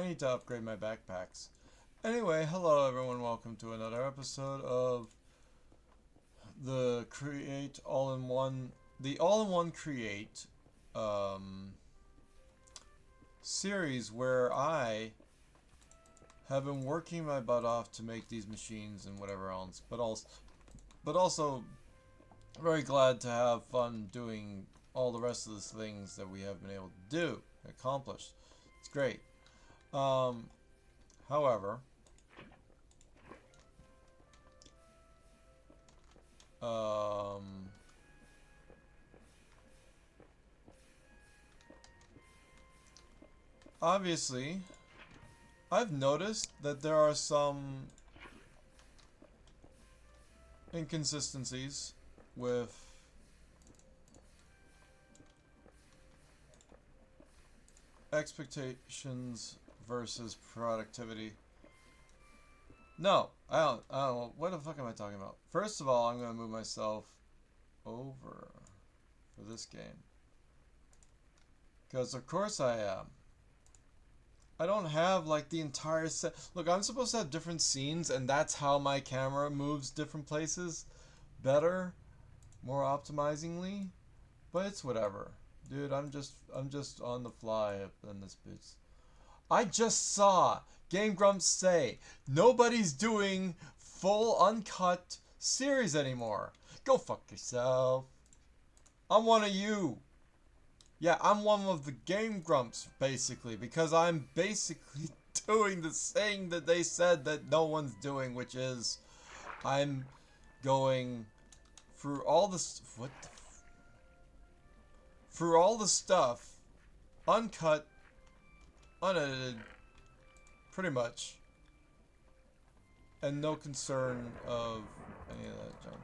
I need to upgrade my backpacks. Anyway, hello everyone, welcome to another episode of the Create All-in-One, the All-in-One Create series where I have been working my butt off to make these machines and whatever else, but also very glad to have fun doing all the rest of the things that we have been able to do, accomplish. It's great. However, um, obviously, I've noticed that there are some inconsistencies with expectations versus productivity. No, I don't. What the fuck am I talking about? First of all, I'm gonna move myself over for this game. Because of course I am. I don't have like the entire set. Look, I'm supposed to have different scenes and that's how my camera moves different places better, more optimizingly, but it's whatever. Dude, I'm just on the fly up in this bitch. I just saw Game Grumps say nobody's doing full uncut series anymore. Go fuck yourself. I'm one of you. Yeah, I'm one of the Game Grumps, basically, because I'm basically doing the thing that they said that no one's doing, which is I'm going through all the through all the stuff, uncut, unedited, pretty much, and no concern of any of that junk.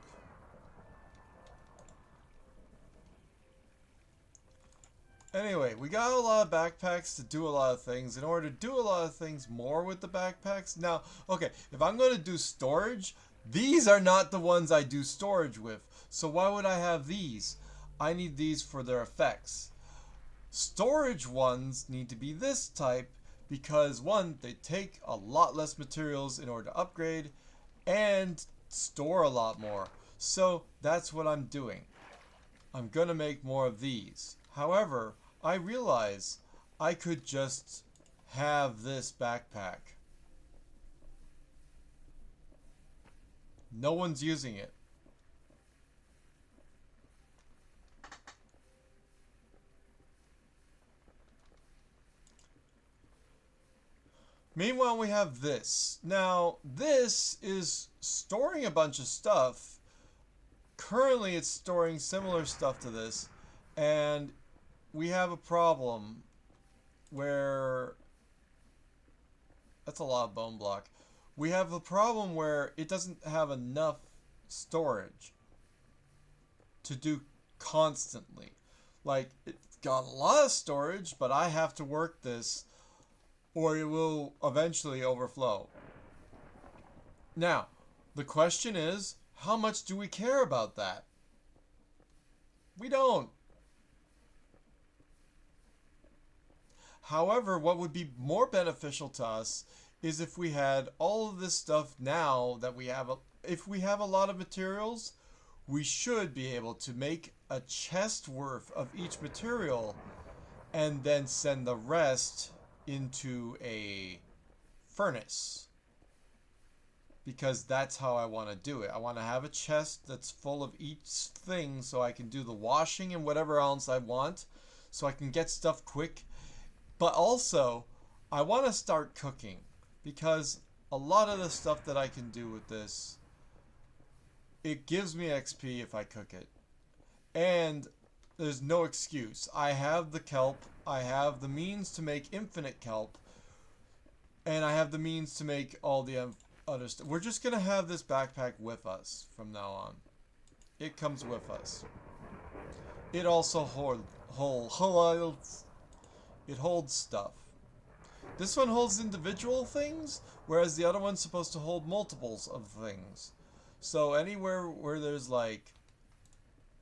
Anyway, we got a lot of backpacks to do a lot of things. In order to do a lot of things more with the backpacks, now, okay, if I'm going to do storage, these are not the ones I do storage with. So why would I have these? I need these for their effects. Storage ones need to be this type because one, they take a lot less materials in order to upgrade and store a lot more. So that's what I'm doing. I'm gonna make more of these. However, I realize I could just have this backpack. No one's using it. Meanwhile, we have this. Now, this is storing a bunch of stuff. Currently, it's storing similar stuff to this, and we have a problem where that's a lot of bone block. We have a problem where it doesn't have enough storage to do constantly. Like, it's got a lot of storage, but I have to work this or it will eventually overflow. Now, the question is, how much do we care about that? We don't. However, what would be more beneficial to us is if we had all of this stuff now that we have. If we have a lot of materials, we should be able to make a chest worth of each material and then send the rest into a furnace. Because that's how I want to do it. I want to have a chest that's full of each thing so I can do the washing and whatever else I want so I can get stuff quick. But also, I want to start cooking because a lot of the stuff that I can do with this, it gives me XP if I cook it. And there's no excuse. I have the kelp, I have the means to make infinite kelp, and I have the means to make all the other stuff. We're just gonna have this backpack with us from now on. It comes with us. It also holds stuff. This one holds individual things, whereas the other one's supposed to hold multiples of things. So anywhere where there's like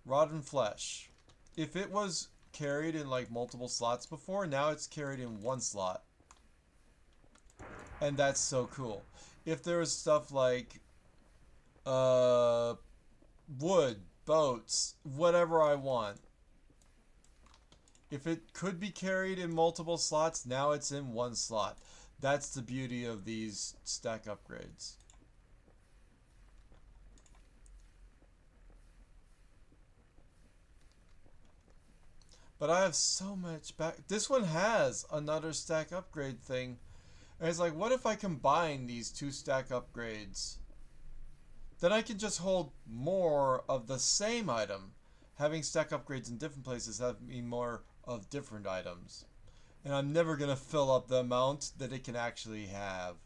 rotten flesh, if it was carried in like multiple slots before, now it's carried in one slot. And that's so cool. If there was stuff like uh, wood, boats, whatever I want, if it could be carried in multiple slots, now it's in one slot. That's the beauty of these stack upgrades. But I have so much back. This one has another stack upgrade thing. And it's like, what if I combine these two stack upgrades? Then I can just hold more of the same item. Having stack upgrades in different places have me more of different items. And I'm never going to fill up the amount that it can actually have.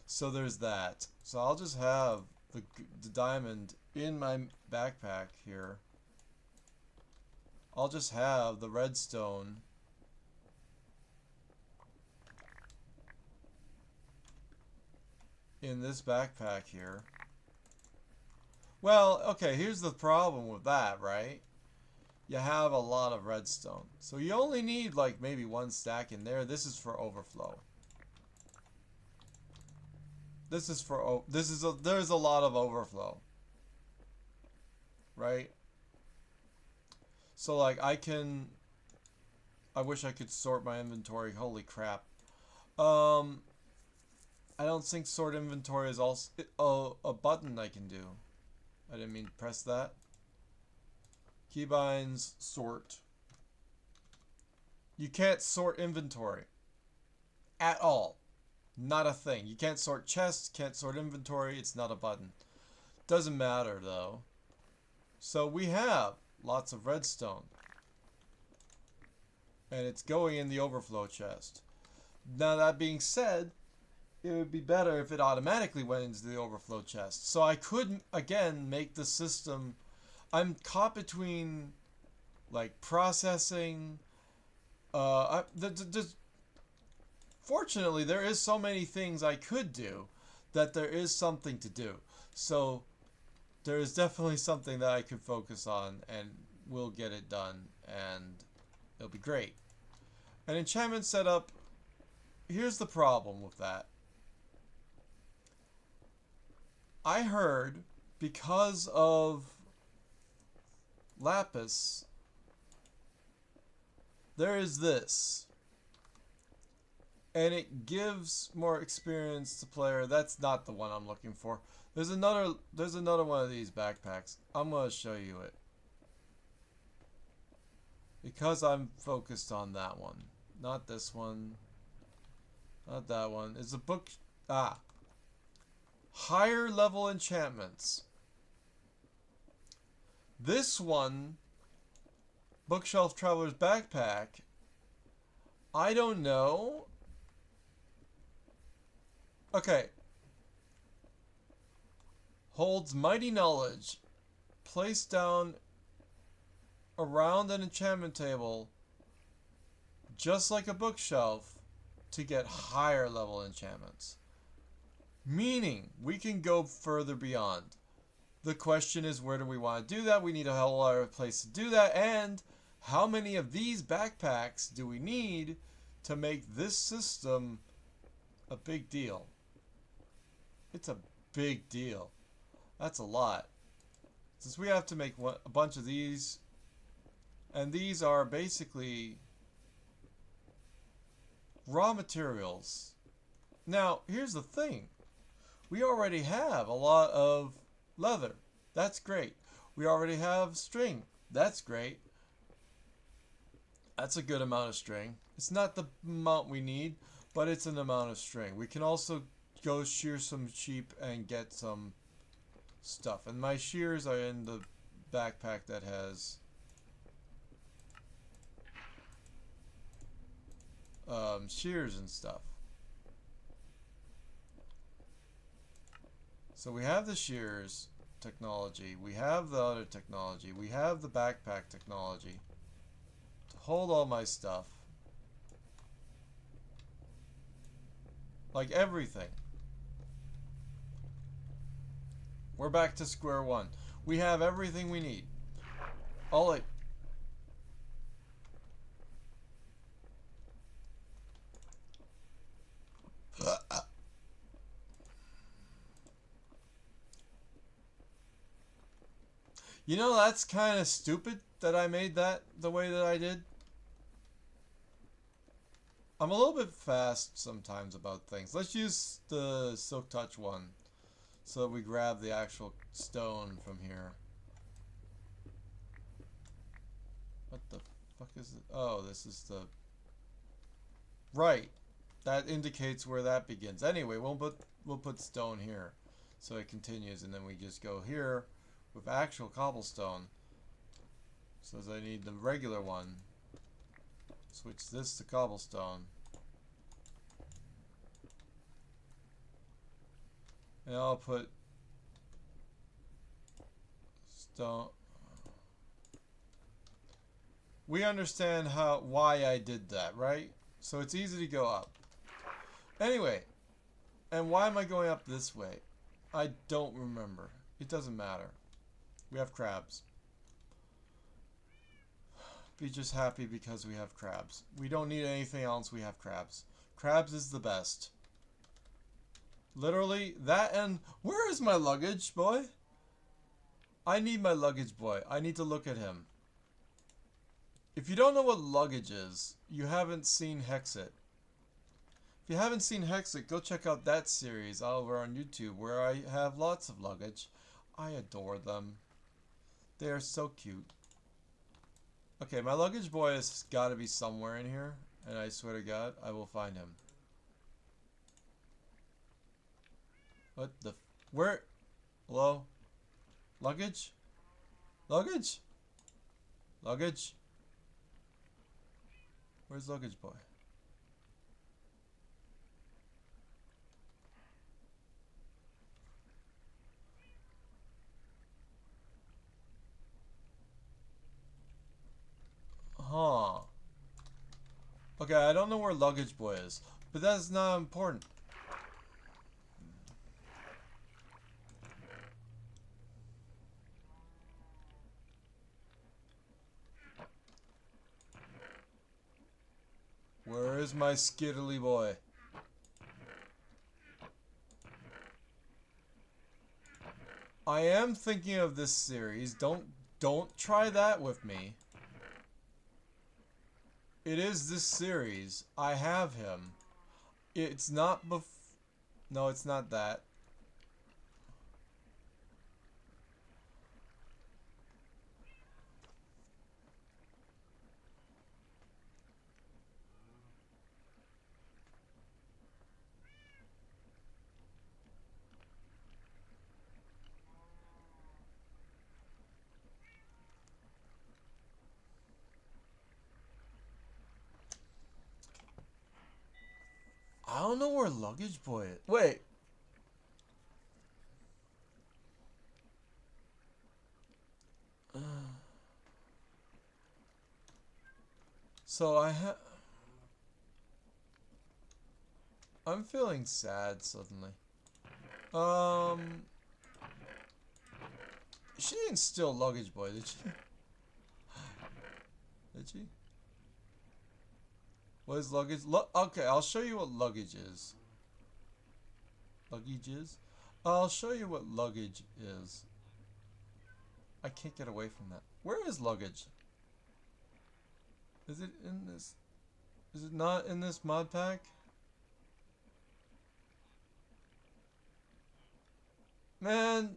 So there's that. So I'll just have the diamond in my backpack here. I'll just have the redstone in this backpack here. Well, okay, here's the problem with that, right? You have a lot of redstone. So you only need like maybe one stack in there. This is for overflow. There's a lot of overflow. Right? So like I wish I could sort my inventory. Holy crap. I don't think sort inventory is also a button I can do. I didn't mean to press that. Keybinds sort. You can't sort inventory at all. Not a thing. You can't sort chests, can't sort inventory. It's not a button. Doesn't matter though. So we have lots of redstone. And it's going in the overflow chest. Now that being said, it would be better if it automatically went into the overflow chest. So I could, again, make the system... I'm caught between, like, processing... Fortunately, there is so many things I could do that there is something to do. So there is definitely something that I could focus on and will get it done. And it'll be great. An enchantment setup... Here's the problem with that. I heard because of lapis, there is this. And it gives more experience to player. That's not the one I'm looking for. There's another one of these backpacks. I'm going to show you it. Because I'm focused on that one. Not this one. Not that one. It's a book. Higher level enchantments. This one, Bookshelf Traveler's Backpack, I don't know. Okay. Holds mighty knowledge. Placed down around an enchantment table, just like a bookshelf, to get higher level enchantments. Meaning, we can go further beyond. The question is, where do we want to do that? We need a whole other place to do that. And how many of these backpacks do we need to make this system a big deal? It's a big deal. That's a lot. Since we have to make a bunch of these. And these are basically raw materials. Now, here's the thing. We already have a lot of leather. That's great. We already have string. That's great. That's a good amount of string. It's not the amount we need, but it's an amount of string. We can also go shear some sheep and get some stuff. And my shears are in the backpack that has shears and stuff. So we have the shears technology, we have the other technology, we have the backpack technology to hold all my stuff. Like everything. We're back to square one. We have everything we need. All it... You know, that's kind of stupid that I made that the way that I did. I'm a little bit fast sometimes about things. Let's use the Silk Touch one so that we grab the actual stone from here. What the fuck is it? Oh, this is the... Right. That indicates where that begins. Anyway, we'll put stone here. So it continues, and then we just go here with actual cobblestone. Says I need the regular one. Switch this to cobblestone. And I'll put stone. We understand why I did that, right? So it's easy to go up. Anyway, and why am I going up this way? I don't remember. It doesn't matter. We have crabs. Be just happy because we have crabs. We don't need anything else. We have crabs. Crabs is the best. Literally, that and... Where is my luggage, boy? I need my luggage, boy. I need to look at him. If you don't know what luggage is, you haven't seen Hexit. If you haven't seen Hexit, go check out that series over on YouTube where I have lots of luggage. I adore them. They are so cute. Okay, my luggage boy has got to be somewhere in here, and I swear to God, I will find him. What the... Where? Hello? Luggage? Luggage? Luggage? Where's luggage boy? Huh. Okay, I don't know where luggage boy is, but that's not important. Where is my skiddly boy? I am thinking of this series. Don't try that with me. It is this series. I have him. It's not No, it's not that. I don't know where luggage boy is. Wait. So I'm feeling sad suddenly. She didn't steal luggage boy, did she? Did she? What is luggage? Okay, I'll show you what luggage is. Luggage is? I'll show you what luggage is. I can't get away from that. Where is luggage? Is it in this? Is it not in this mod pack? Man.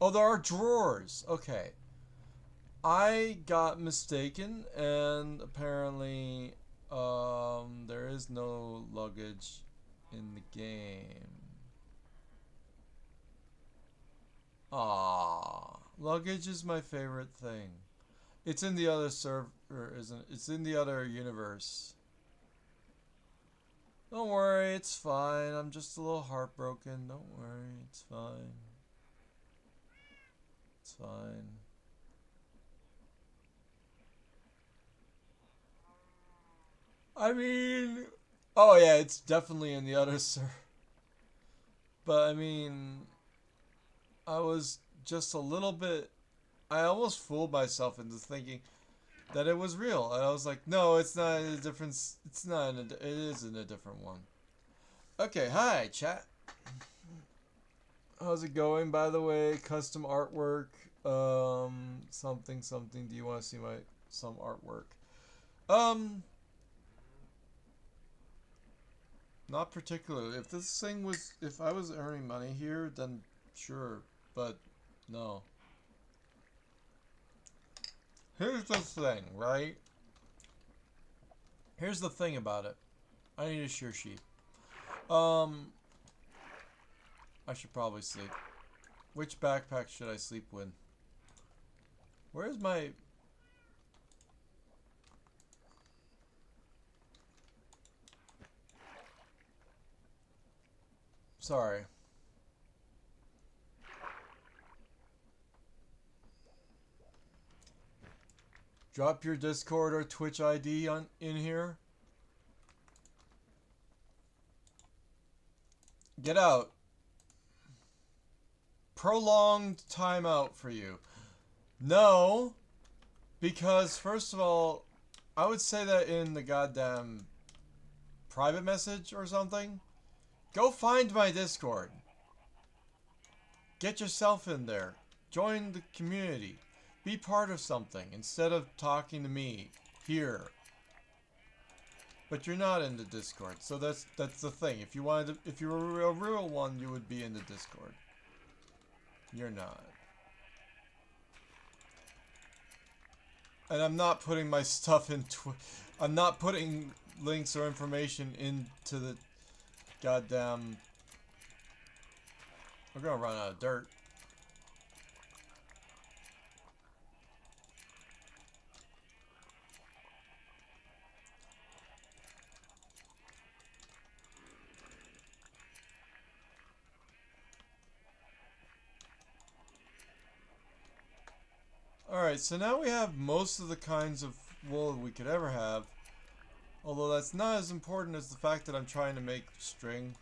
Oh, there are drawers. Okay. I got mistaken, and apparently, there is no luggage in the game. Ah, luggage is my favorite thing. It's in the other server, isn't it? It's in the other universe. Don't worry, it's fine. I'm just a little heartbroken. Don't worry, it's fine. It's fine. I mean, oh yeah, it's definitely in the other server. But I mean, I was just a little bit. I almost fooled myself into thinking that it was real, and I was like, no, it's not a difference. It's not. It is in a different one. Okay, hi chat. How's it going? By the way, custom artwork. Something something. Do you want to see my some artwork? Um, Not particularly. If this thing was, if I was earning money here, then sure. But no. Here's the thing, right? Here's the thing about it. I need a shear sheet. Um, I should probably sleep. Which backpack should I sleep with? Where's my... Sorry. Drop your Discord or Twitch ID in here. Get out. Prolonged timeout for you. No, because first of all, I would say that in the goddamn private message or something. Go find my Discord. Get yourself in there. Join the community. Be part of something instead of talking to me here. But you're not in the Discord, so that's the thing. If you wanted to, if you were a real one, you would be in the Discord. You're not. And I'm not putting my stuff in I'm not putting links or information into the goddamn... We're gonna run out of dirt. Alright, so now we have most of the kinds of wool we could ever have. Although that's not as important as the fact that I'm trying to make string.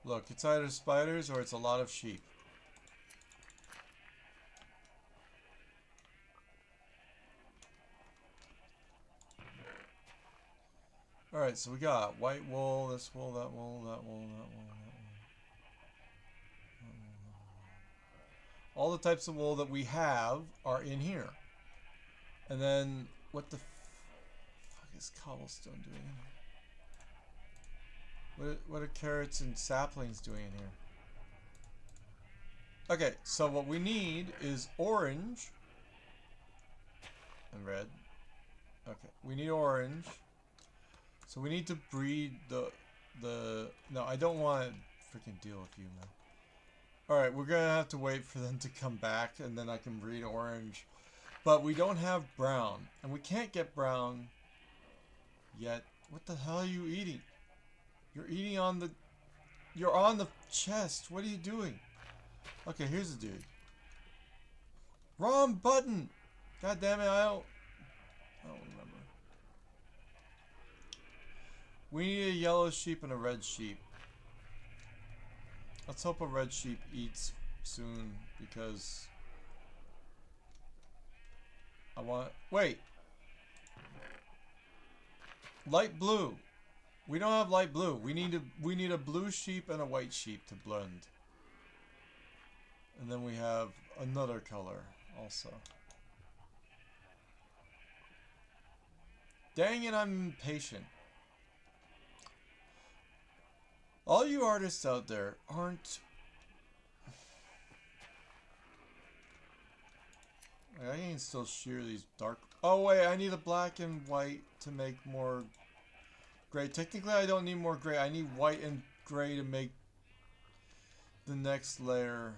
Look, it's either spiders or it's a lot of sheep. Alright, so we got white wool, this wool, that wool, that wool, that wool, that wool. All the types of wool that we have are in here. And then, what the fuck is cobblestone doing in here? What are carrots and saplings doing in here? Okay, so what we need is orange and red. Okay, we need orange. So we need to breed the... No, I don't want to freaking deal with you, man. Alright, we're gonna have to wait for them to come back and then I can breed orange. But we don't have brown. And we can't get brown yet. What the hell are you eating? You're eating on the... You're on the chest. What are you doing? Okay, here's the dude. Wrong button! God damn it, I don't remember. We need a yellow sheep and a red sheep. Let's hope a red sheep eats soon, because I want... Wait! Light blue! We don't have light blue. We need a blue sheep and a white sheep to blend. And then we have another color also. Dang it, I'm impatient. All you artists out there aren't... I can still shear these dark... Oh wait, I need a black and white to make more gray. Technically I don't need more gray. I need white and gray to make the next layer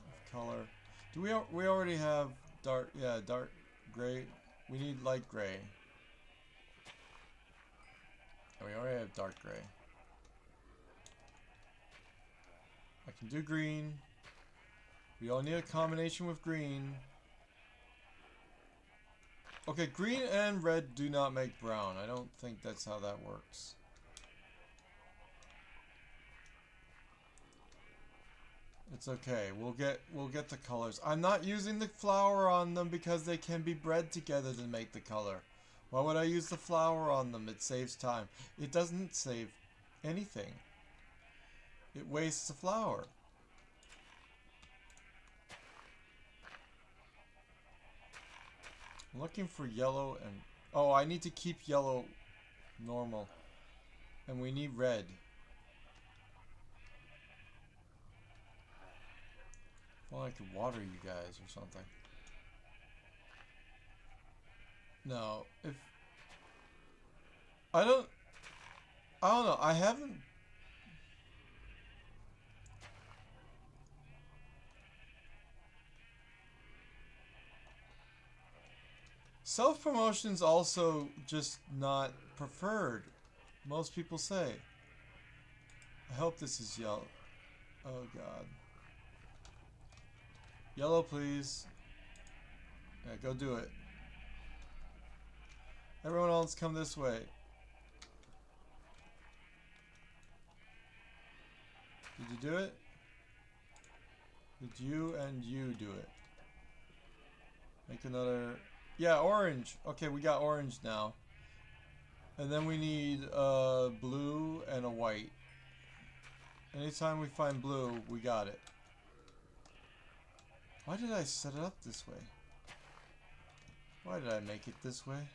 of color. Do we already have dark... Yeah, dark gray. We need light gray. Oh, we already have dark gray. I can do green. We all need a combination with green. Okay, green and red do not make brown. I don't think that's how that works. It's okay. We'll get the colors. I'm not using the flour on them because they can be bred together to make the color. Why would I use the flour on them? It saves time. It doesn't save anything. It wastes the flour. I'm looking for yellow and... Oh, I need to keep yellow normal. And we need red. Well, I could water you guys or something. No, if... I don't know. I haven't... Self-promotion's also just not preferred. Most people say. I hope this is yellow. Oh god. Yellow, please. Yeah, go do it. Everyone else come this way. Did you do it? Did you and you do it? Make another... Yeah, orange. Okay, we got orange now. And then we need blue and a white. Anytime we find blue, we got it. Why did I set it up this way? Why did I make it this way?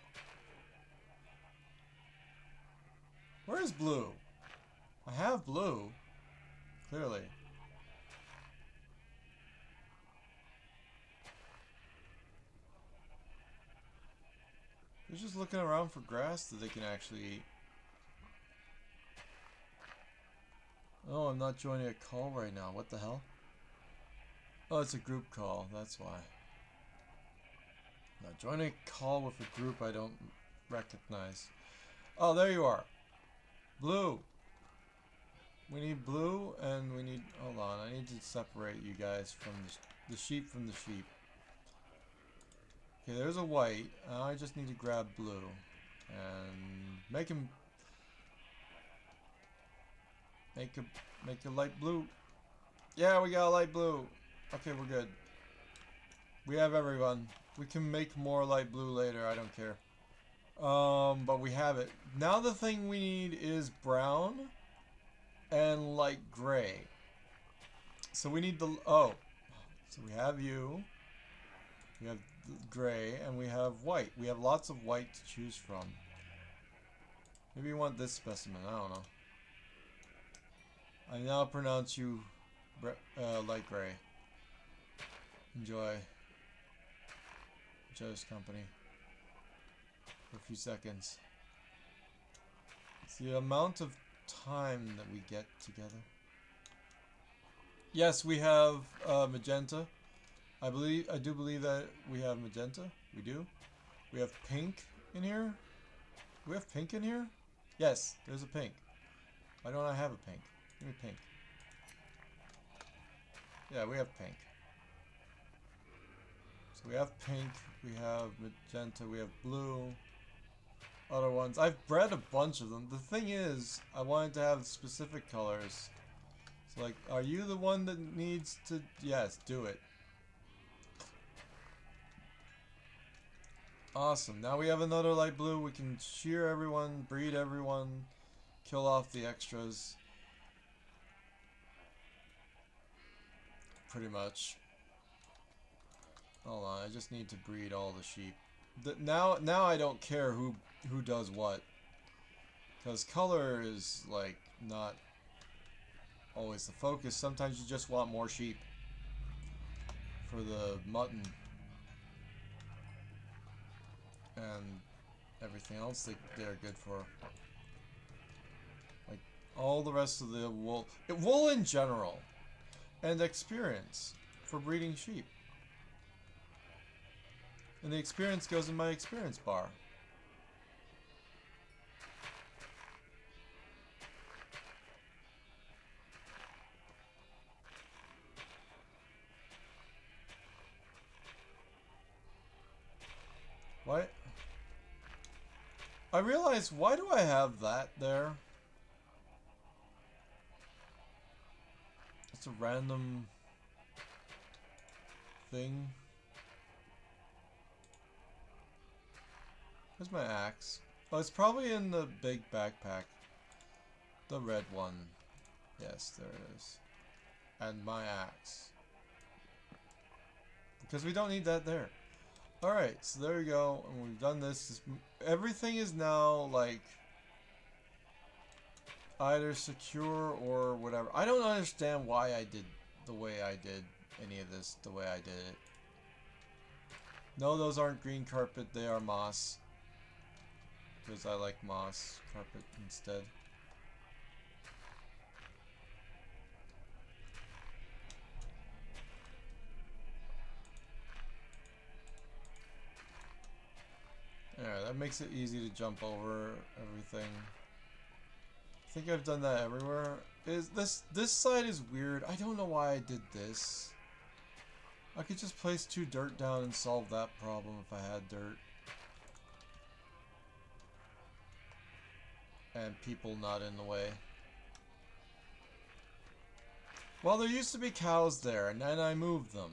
Where is blue? I have blue. Clearly. They're just looking around for grass that they can actually eat. Oh, I'm not joining a call right now. What the hell? Oh, it's a group call. That's why. Now, joining a call with a group I don't recognize. Oh, there you are. Blue. We need blue, and we need... Hold on. I need to separate you guys from the sheep from the sheep. Okay, there's a white. I just need to grab blue. And make him... Make a light blue. Yeah, we got a light blue. Okay, we're good. We have everyone. We can make more light blue later. I don't care. But we have it. Now the thing we need is brown and light gray. So we need the... Oh. So we have you. We have gray and we have white. We have lots of white to choose from. Maybe you want this specimen. I don't know. I now pronounce you light gray. Enjoy. Each other's company. For a few seconds. It's the amount of time that we get together. Yes, we have magenta. I do believe that we have magenta. We do. We have pink in here. Do we have pink in here? Yes, there's a pink. Why don't I have a pink? Give me pink. Yeah, we have pink. So we have pink, we have magenta, we have blue. Other ones. I've bred a bunch of them. The thing is, I wanted to have specific colors. So like, are you the one that needs to... Yes, do it. Awesome. Now we have another light blue. We can shear everyone, breed everyone, kill off the extras. Pretty much. Hold on, I just need to breed all the sheep. Now I don't care who does what. Because color is, like, not always the focus. Sometimes you just want more sheep for the mutton. And everything else they're good for. Like, all the rest of the wool... Wool in general. And experience for breeding sheep. And the experience goes in my experience bar. What? I realize, why do I have that there? It's a random thing. Where's my axe? Oh, it's probably in the big backpack. The red one. Yes, there it is. And my axe. Because we don't need that there. Alright, so there we go. And we've done this. Everything is now, like, either secure or whatever. I don't understand why I did the way I did any of this the way I did it. No, those aren't green carpet. They are moss. Because I like moss carpet instead. Yeah, that makes it easy to jump over everything. I think I've done that everywhere. This side is weird. I don't know why I did this. I could just place 2 dirt down and solve that problem if I had dirt. And people not in the way. Well, there used to be cows there, and then I moved them.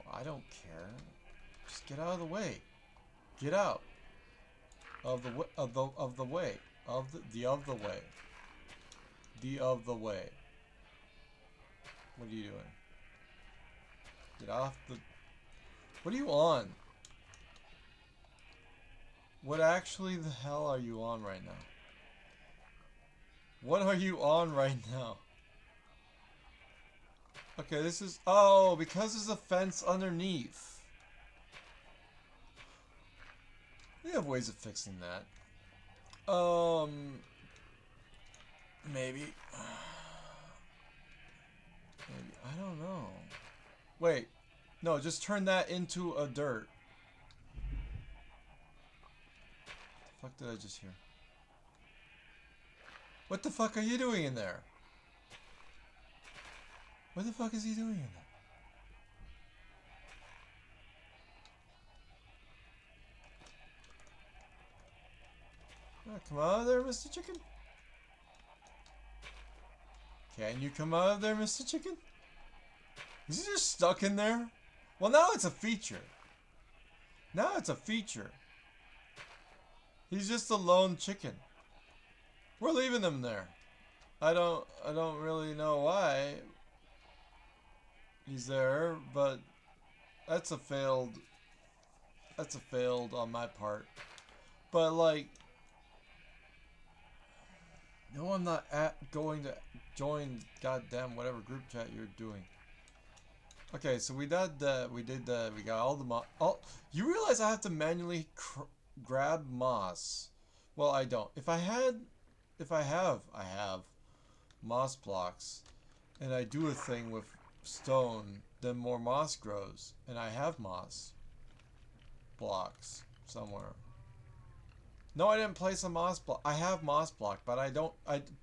Well, I don't care. Just get out of the way. Get out of the way. Of the way. Of the way. Of the way. What are you doing? Get off the. What are you on? What actually the hell are you on right now? What are you on right now? Okay, this is... Oh, because there's a fence underneath. We have ways of fixing that. Maybe. Maybe. I don't know. Wait. No, just turn that into a dirt. What the fuck did I just hear? What the fuck are you doing in there? What the fuck is he doing in there? Oh, come out of there, Mr. Chicken. Can you come out of there, Mr. Chicken? Is he just stuck in there? Well, now it's a feature. Now it's a feature. He's just a lone chicken. We're leaving him there. I don't really know why he's there, but that's a failed on my part. But like, no, I'm not going to join goddamn whatever group chat you're doing. Okay, so we did we got all the moss. You realize I have to manually grab moss. Well, I don't. If I have moss blocks, and I do a thing with stone, then more moss grows, and I have moss blocks somewhere. No, I didn't place a moss block. I have moss block, but I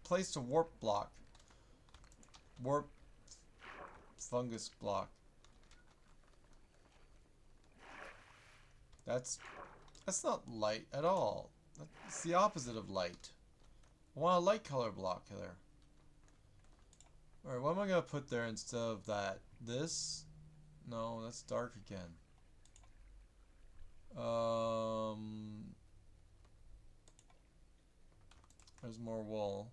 placed a warp block. Warp fungus block. That's not light at all. It's the opposite of light. I want a light color block there. Alright, what am I going to put there instead of that? This? No, that's dark again. There's more wool.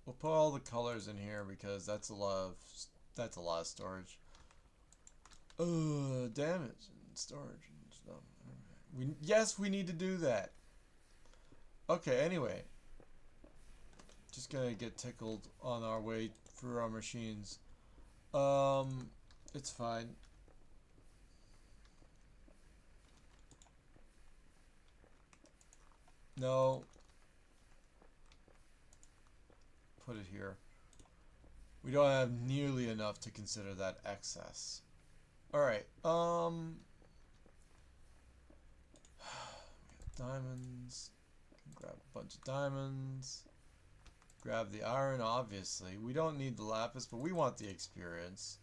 We'll put all the colors in here because that's a lot of storage. Damage and storage and stuff. Yes, we need to do that. Okay, anyway. Just gonna get tickled on our way through our machines. It's fine. No. Put it here. We don't have nearly enough to consider that excess. Alright, diamonds. Grab a bunch of diamonds. Grab the iron, obviously. We don't need the lapis, but we want the experience.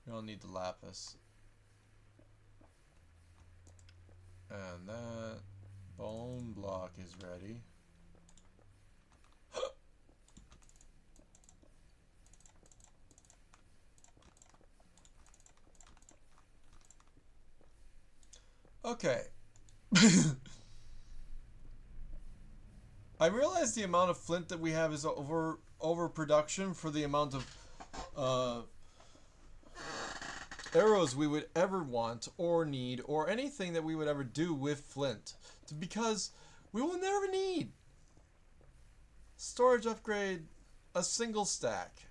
We don't need the lapis. And that bone block is ready. Okay. I realize the amount of flint that we have is overproduction for the amount of arrows we would ever want or need or anything that we would ever do with flint. Because we will never need storage upgrade. A single stack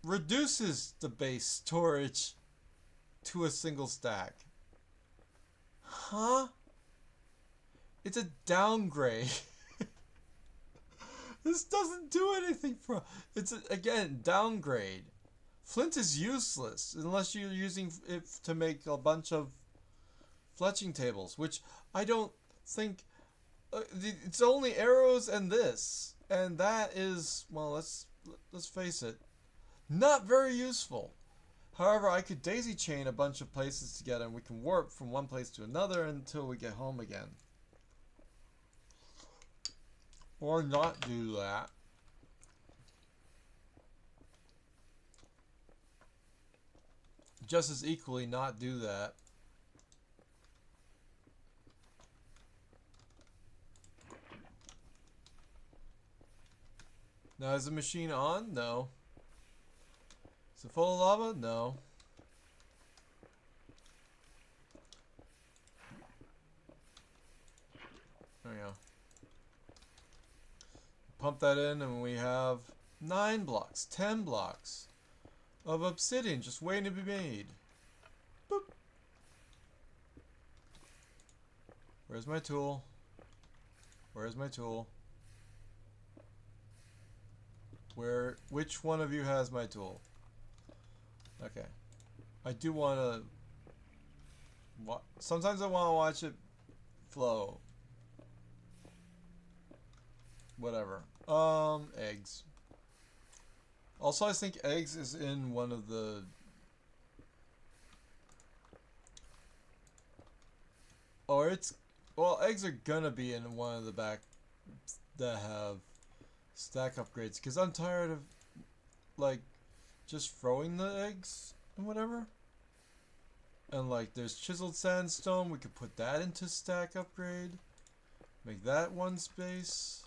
reduces the base storage to a single stack. Huh? It's a downgrade. This doesn't do anything for... It's, again, downgrade. Flint is useless unless you're using it to make a bunch of fletching tables, which I don't think... it's only arrows and this. And that is, well, let's face it, not very useful. However, I could daisy chain a bunch of places together and we can warp from one place to another until we get home again. Or not do that. Just as equally not do that. Now is the machine on? No. Is it full of lava? No. There we go. Pump that in and we have 9 blocks, 10 blocks of obsidian just waiting to be made. Boop. Where's my tool? Where's my tool? Which one of you has my tool? Okay. I do want to... Sometimes I want to watch it flow. Whatever. Eggs. Also, I think eggs is in one of the... Or it's... Well, eggs are gonna be in one of the back that have stack upgrades. Because I'm tired of, like, just throwing the eggs and whatever. And, like, there's chiseled sandstone. We could put that into stack upgrade. Make that one space.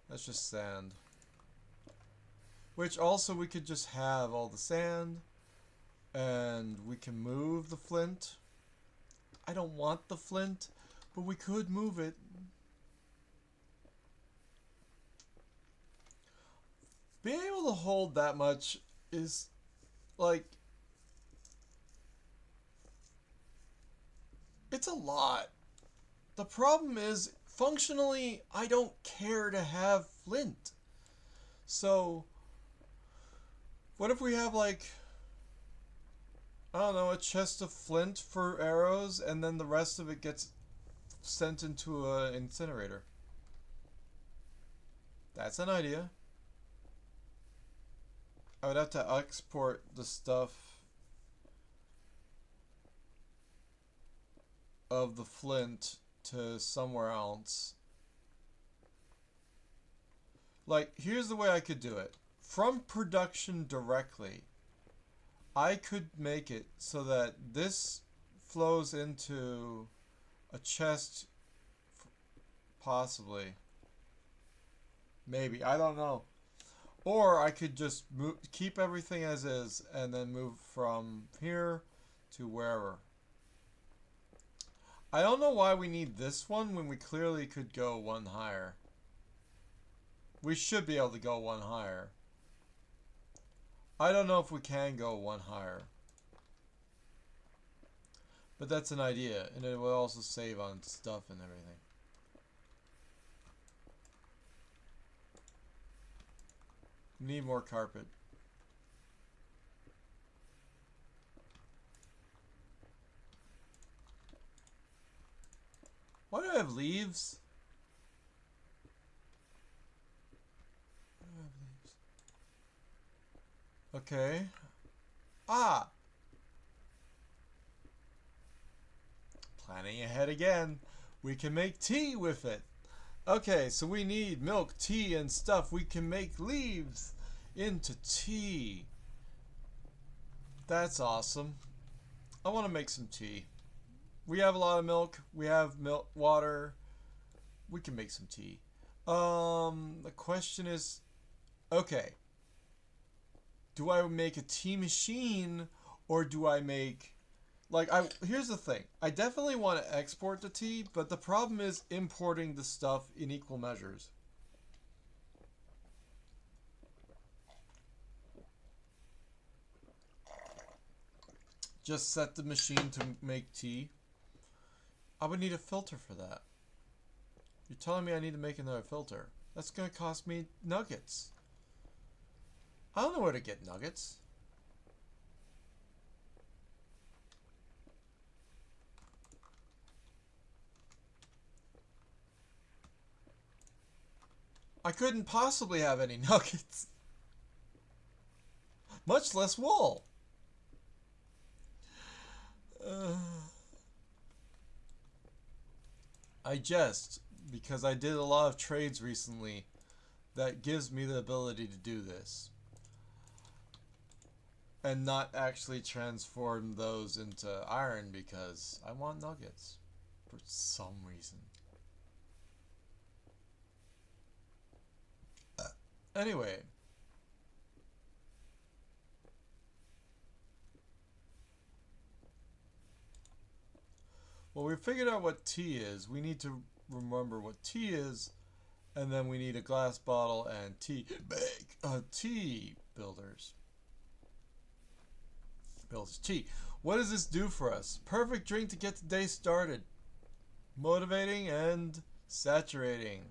That's just sand. Which also we could just have all the sand. And we can move the flint. I don't want the flint, but we could move it. Being able to hold that much is like... It's a lot. The problem is, functionally, I don't care to have flint. So, what if we have, like, I don't know, a chest of flint for arrows, and then the rest of it gets sent into an incinerator? That's an idea. I would have to export the stuff of the flint to somewhere else. Like, here's the way I could do it. From production directly, I could make it so that this flows into a chest, possibly. Maybe, I don't know. Or I could just keep everything as is and then move from here to wherever. I don't know why we need this one when we clearly could go one higher. We should be able to go one higher. I don't know if we can go one higher. But that's an idea, and it will also save on stuff and everything. Need more carpet. Why do I have leaves? Why do I have leaves? Okay. Ah! Planning ahead again. We can make tea with it. Okay, so we need milk, tea, and stuff. We can make leaves into tea. That's awesome. I want to make some tea. We have a lot of milk. We have milk, water. We can make some tea. The question is, okay, do I make a tea machine or do I make here's the thing. I definitely want to export the tea, but the problem is importing the stuff in equal measures. Just set the machine to make tea. I would need a filter for that. You're telling me I need to make another filter. That's going to cost me nuggets. I don't know where to get nuggets. I couldn't possibly have any nuggets. Much less wool. I jest because I did a lot of trades recently that gives me the ability to do this. And not actually transform those into iron because I want nuggets for some reason. Anyway. Well, we figured out what tea is. We need to remember what tea is, and then we need a glass bottle and tea builders. Builders tea. What does this do for us? Perfect drink to get the day started. Motivating and saturating.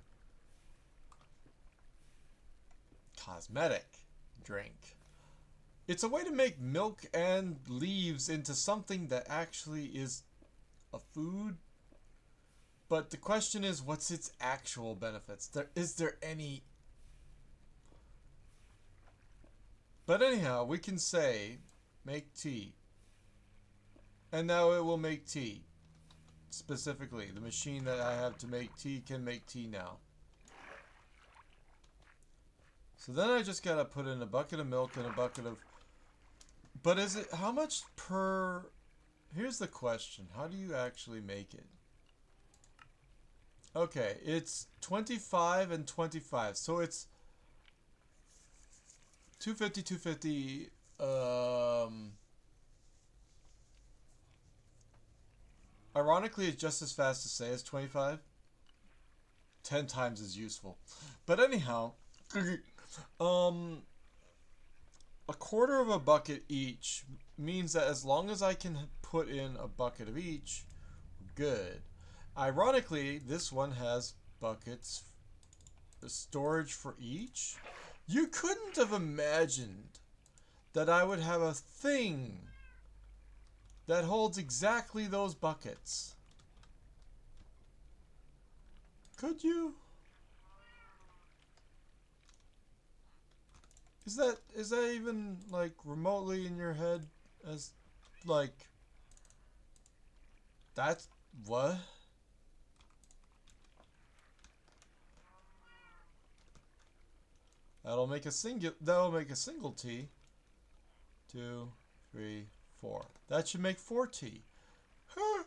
Cosmetic drink. It's a way to make milk and leaves into something that actually is a food. But the question is, what's its actual benefits? Is there any? But anyhow, we can say, make tea. And now it will make tea. Specifically, the machine that I have to make tea can make tea now. So then I just gotta put in a bucket of milk and a bucket of... But is it... How much per... Here's the question. How do you actually make it? Okay, it's 25 and 25. So it's 250, 250. Ironically, it's just as fast to say as 25. 10 times as useful. But anyhow, a quarter of a bucket each means that as long as I can put in a bucket of each, good. Ironically, this one has buckets, storage for each. You couldn't have imagined that I would have a thing that holds exactly those buckets. Could you? Is that even like remotely in your head as like that's what? That'll make a single T. 2, 3, 4. That should make 4 T. Huh.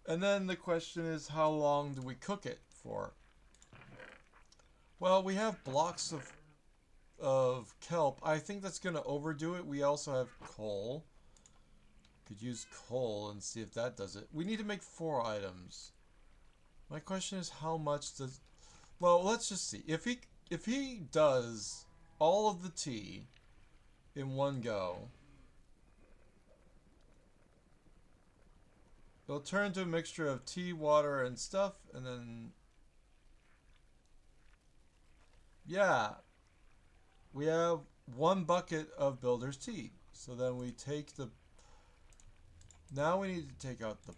And then the question is, how long do we cook it for? Well, we have blocks of kelp. I think that's gonna overdo it. We also have coal. Could use coal and see if that does it. We need to make 4 items. My question is, how much does... Well, let's just see. If he does all of the tea in one go, it'll turn into a mixture of tea, water, and stuff, and then... Yeah. We have 1 bucket of builder's tea. So then we take the... Now we need to take out the...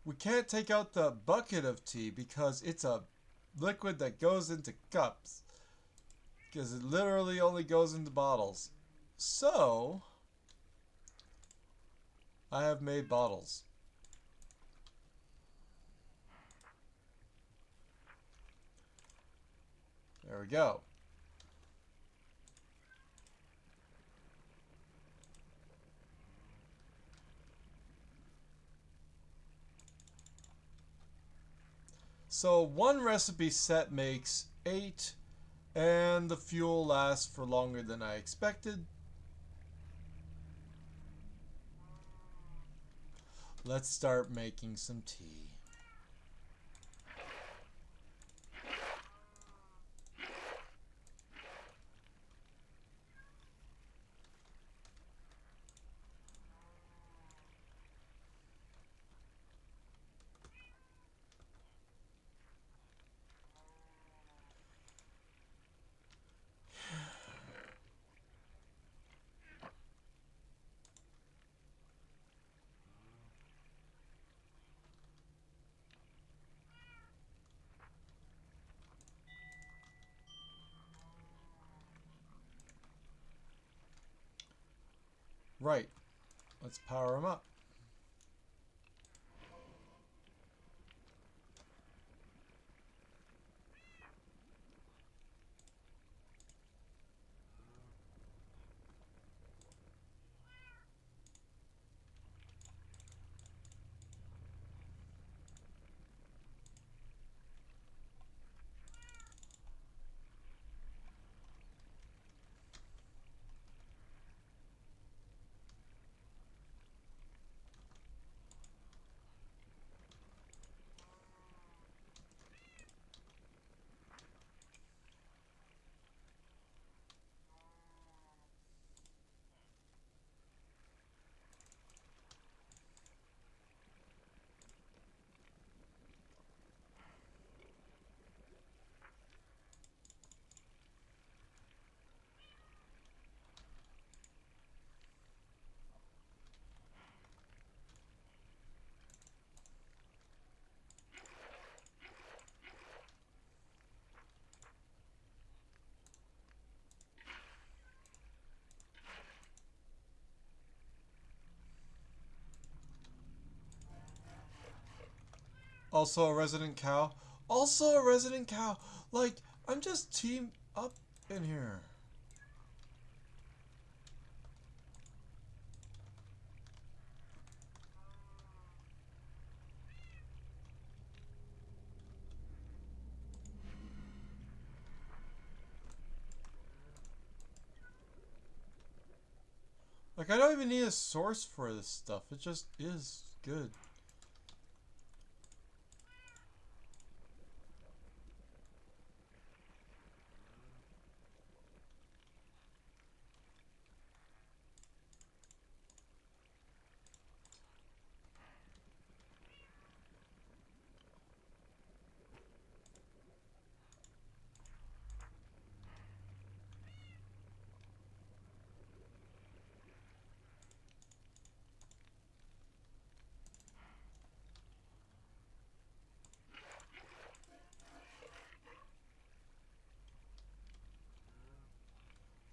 We can't take out the bucket of tea because it's a liquid that goes into cups. because it literally only goes into bottles. So, I have made bottles. There we go. So one recipe set makes 8, and the fuel lasts for longer than I expected. Let's start making some tea. Right. Let's power them up. Also a resident cow. Also a resident cow. Like, I'm just team up in here. Like, I don't even need a source for this stuff. It just is good.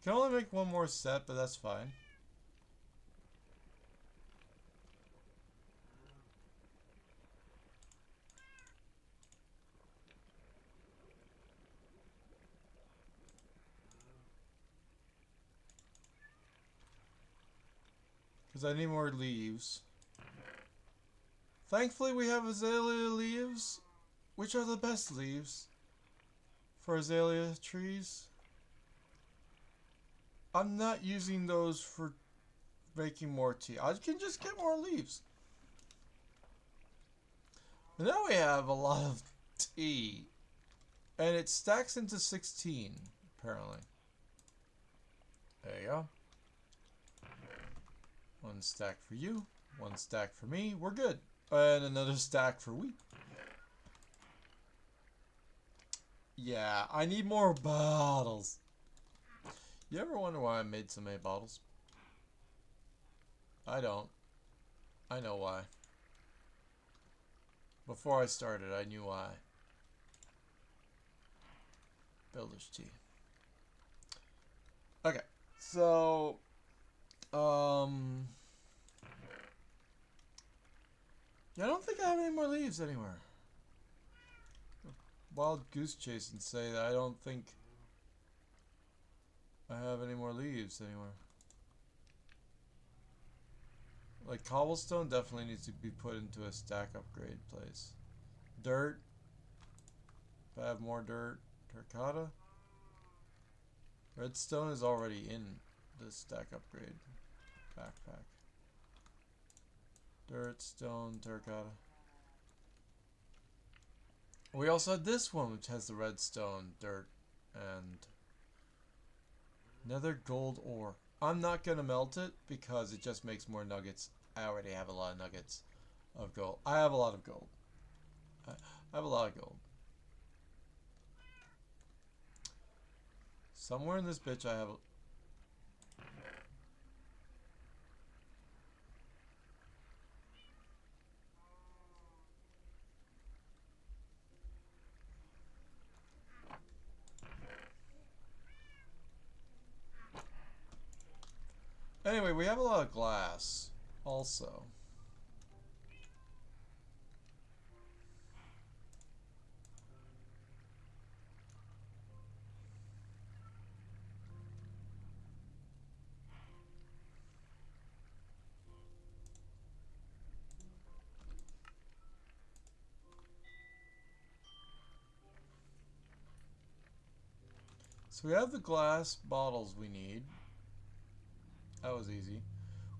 Can only make one more set, but that's fine. Because I need more leaves. Thankfully, we have azalea leaves, which are the best leaves for azalea trees. I'm not using those for making more tea. I can just get more leaves. And now we have a lot of tea. And it stacks into 16, apparently. There you go. One stack for you. One stack for me. We're good. And another stack for wheat. Yeah, I need more bottles. You ever wonder why I made so many bottles? I don't. I know why. Before I started, I knew why. Builder's tea. Okay. So, um, yeah, I don't think I have any more leaves anywhere. Wild goose chase and say that I don't think I have any more leaves anywhere. Like cobblestone definitely needs to be put into a stack upgrade place. Dirt. If I have more dirt. Terracotta. Redstone is already in the stack upgrade backpack. Dirt, stone, terracotta. We also had this one, which has the redstone, dirt, and nether gold ore. I'm not going to melt it because it just makes more nuggets. I already have a lot of nuggets of gold. I have a lot of gold. I have a lot of gold. Somewhere in this bitch I have... Anyway, we have a lot of glass also. So we have the glass bottles we need. That was easy.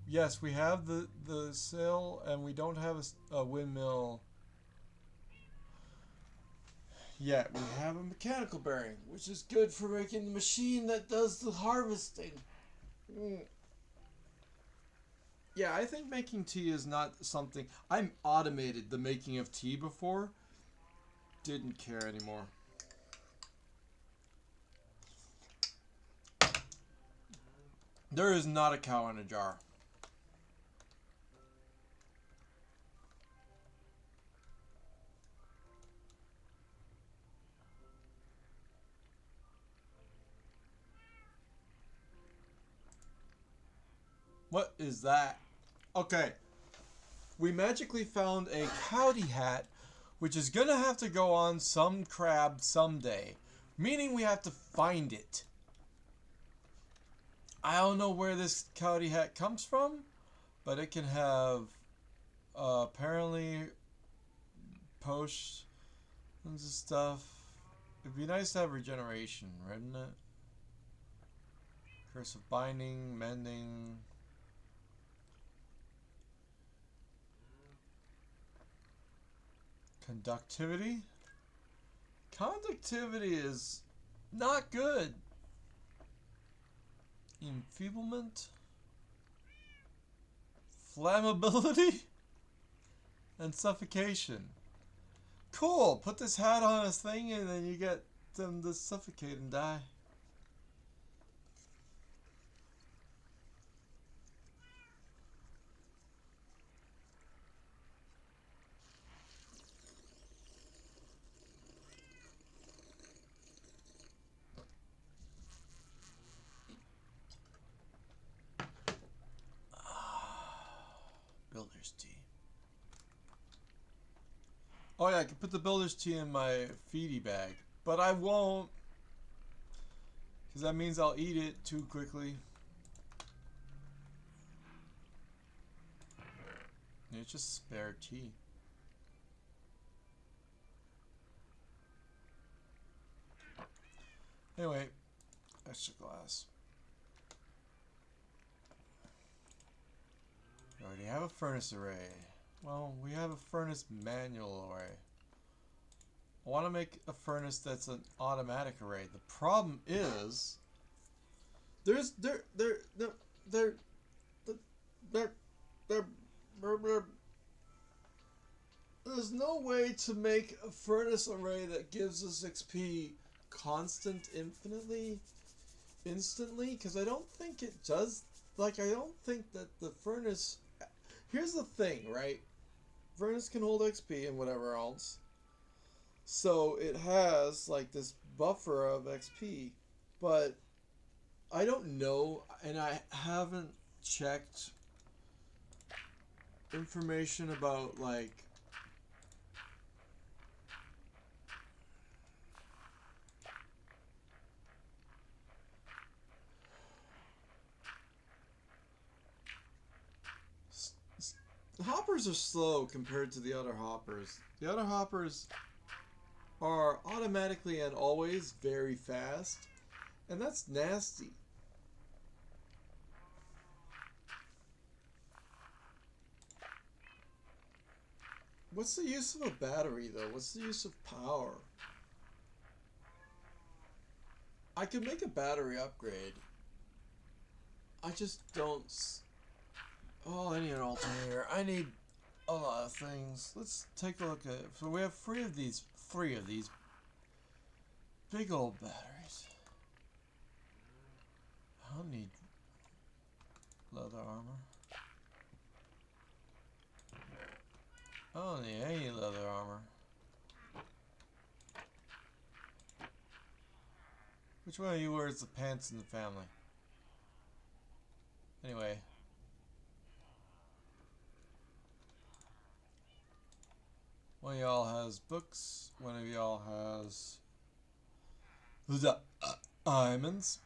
Yes, we have the sail, and we don't have a windmill yet. We have a mechanical bearing, which is good for making the machine that does the harvesting. Mm. Yeah, I think making tea is not something... I automated the making of tea before. Didn't care anymore. There is not a cow in a jar. What is that? Okay. We magically found a cowdy hat, which is gonna have to go on some crab someday. Meaning we have to find it. I don't know where this cowdy hat comes from, but it can have apparently potions and stuff. It'd be nice to have regeneration, wouldn't it? Curse of binding, mending. Conductivity? Conductivity is not good. Enfeeblement? Flammability? And suffocation. Cool! Put this hat on his thing and then you get them to suffocate and die. Builder's tea. Oh yeah, I can put the builder's tea in my feedy bag. But I won't. Because that means I'll eat it too quickly. It's just spare tea. Anyway, extra glass. We already have a furnace array. Well, we have a furnace manual array. I want to make a furnace that's an automatic array. The problem is there's there's no way to make a furnace array that gives us XP constant instantly, because I don't think it does. Like, I don't think that the furnace... Here's the thing, right? Furnace can hold XP and whatever else. So it has, like, this buffer of XP. But I don't know, and I haven't checked information about like hoppers are slow compared to the other hoppers. The other hoppers are automatically and always very fast, and that's nasty. What's the use of a battery though? What's the use of power? I could make a battery upgrade. I just don't. Oh, I need an alternator. I need a lot of things. Let's take a look at it. So we have three of these big old batteries. I don't need leather armor. I don't need any leather armor. Which one of you wears the pants in the family? Anyway. One of y'all has books. One of y'all has the diamonds.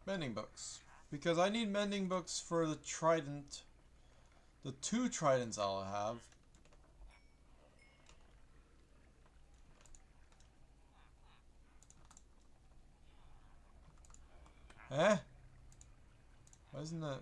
Mending books. Because I need mending books for the trident. The 2 tridents I'll have. Eh? Why isn't that...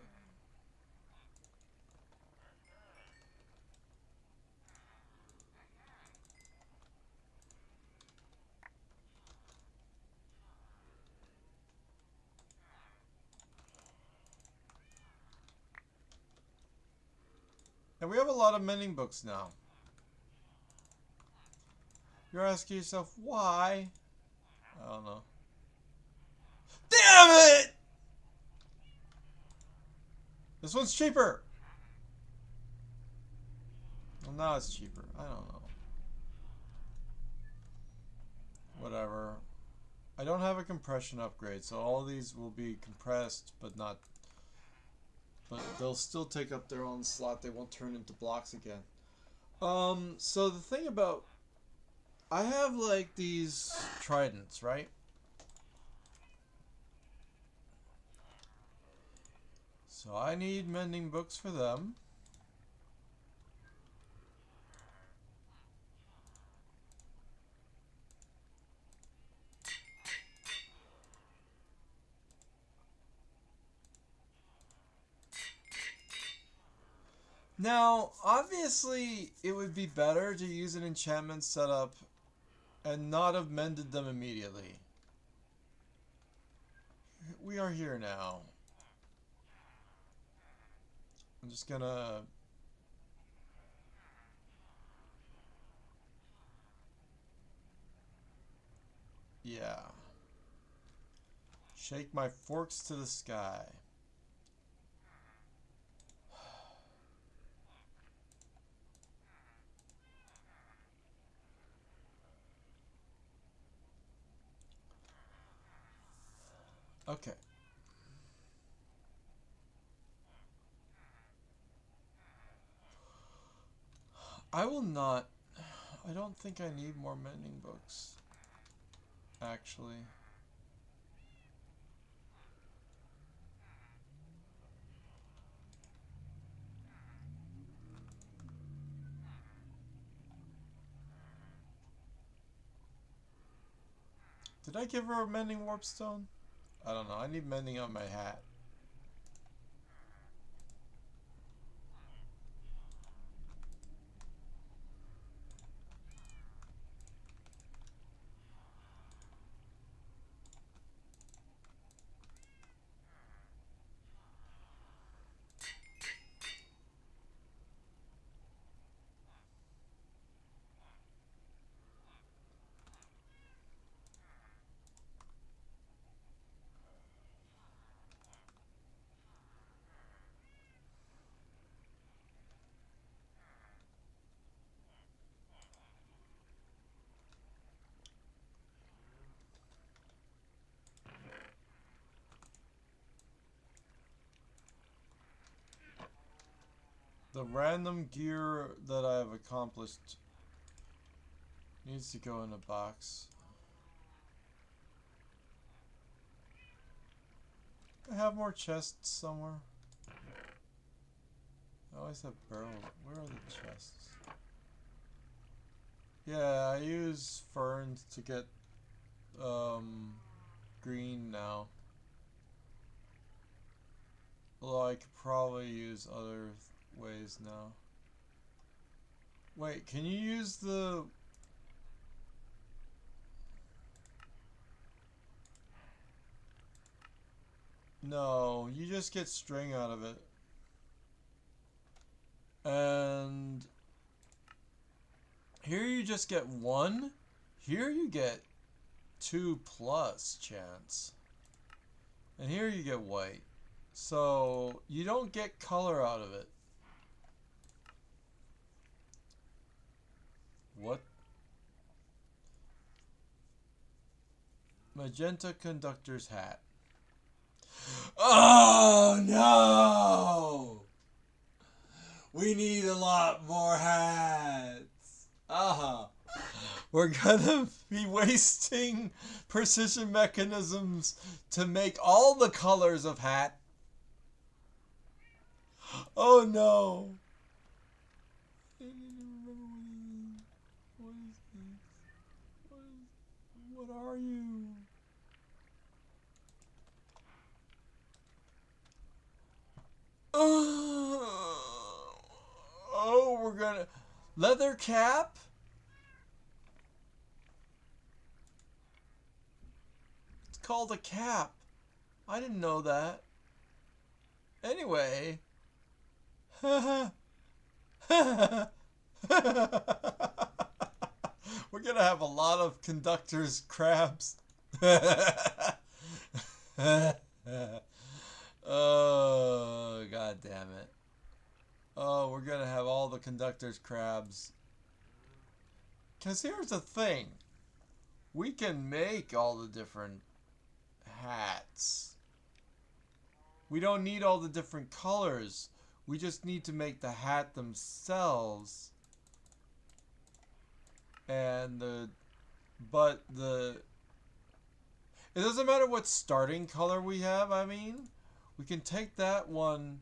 And we have a lot of mending books now. You're asking yourself, why? I don't know. Damn it! This one's cheaper! Well, now it's cheaper. I don't know. Whatever. I don't have a compression upgrade, so all these will be compressed, but not... But they'll still take up their own slot. They won't turn into blocks again. So the thing about... I have, like, these tridents, right? So I need mending books for them. Now, obviously, it would be better to use an enchantment setup and not have mended them immediately. We are here now. I'm just gonna... Yeah. Shake my forks to the sky. Okay. I will not... I don't think I need more mending books. Actually. Did I give her a mending warpstone? I don't know. I need mending on my hat. The random gear that I have accomplished needs to go in a box. I have more chests somewhere. I always have barrels. Where are the chests? Yeah, I use ferns to get green now. Although I could probably use other ways now. Wait, can you use the... No, you just get string out of it. And here you just get 1. Here you get 2+ chance. And here you get white. So you don't get color out of it. What? Magenta conductor's hat. Oh no! We need a lot more hats. We're gonna be wasting precision mechanisms to make all the colors of hat. Oh no! What is this? What are you? Oh, we're gonna... Leather cap? It's called a cap. I didn't know that. Anyway. We're gonna have a lot of conductors crabs. Oh, god damn it. Oh, we're gonna have all the conductors crabs. Because here's the thing. We can make all the different hats. We don't need all the different colors. We just need to make the hat themselves. And it doesn't matter what starting color we have, I mean. We can take that one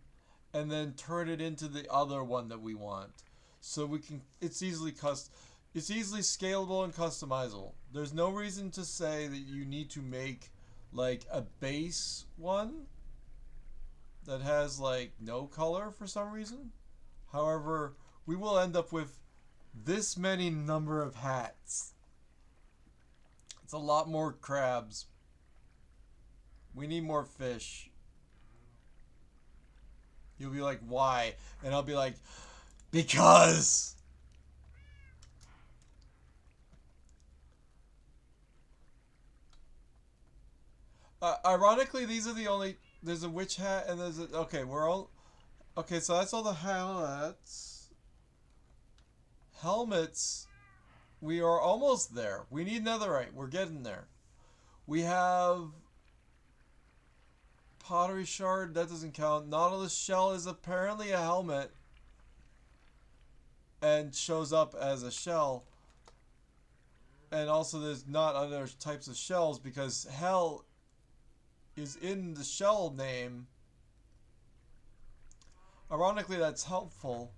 and then turn it into the other one that we want. So we can, it's easily scalable and customizable. There's no reason to say that you need to make like a base one that has like no color for some reason. However, we will end up with this many number of hats. It's a lot more crabs. We need more fish. You'll be like, why? And I'll be like, because. Ironically, these are the only... There's a witch hat and there's a... Okay, we're all... Okay, so that's all the hats. Helmets. We are almost there. We need netherite. We're getting there. We have... Pottery shard, that doesn't count. Nautilus shell is apparently a helmet. And shows up as a shell. And also there's not other types of shells because hell is in the shell name. Ironically, that's helpful.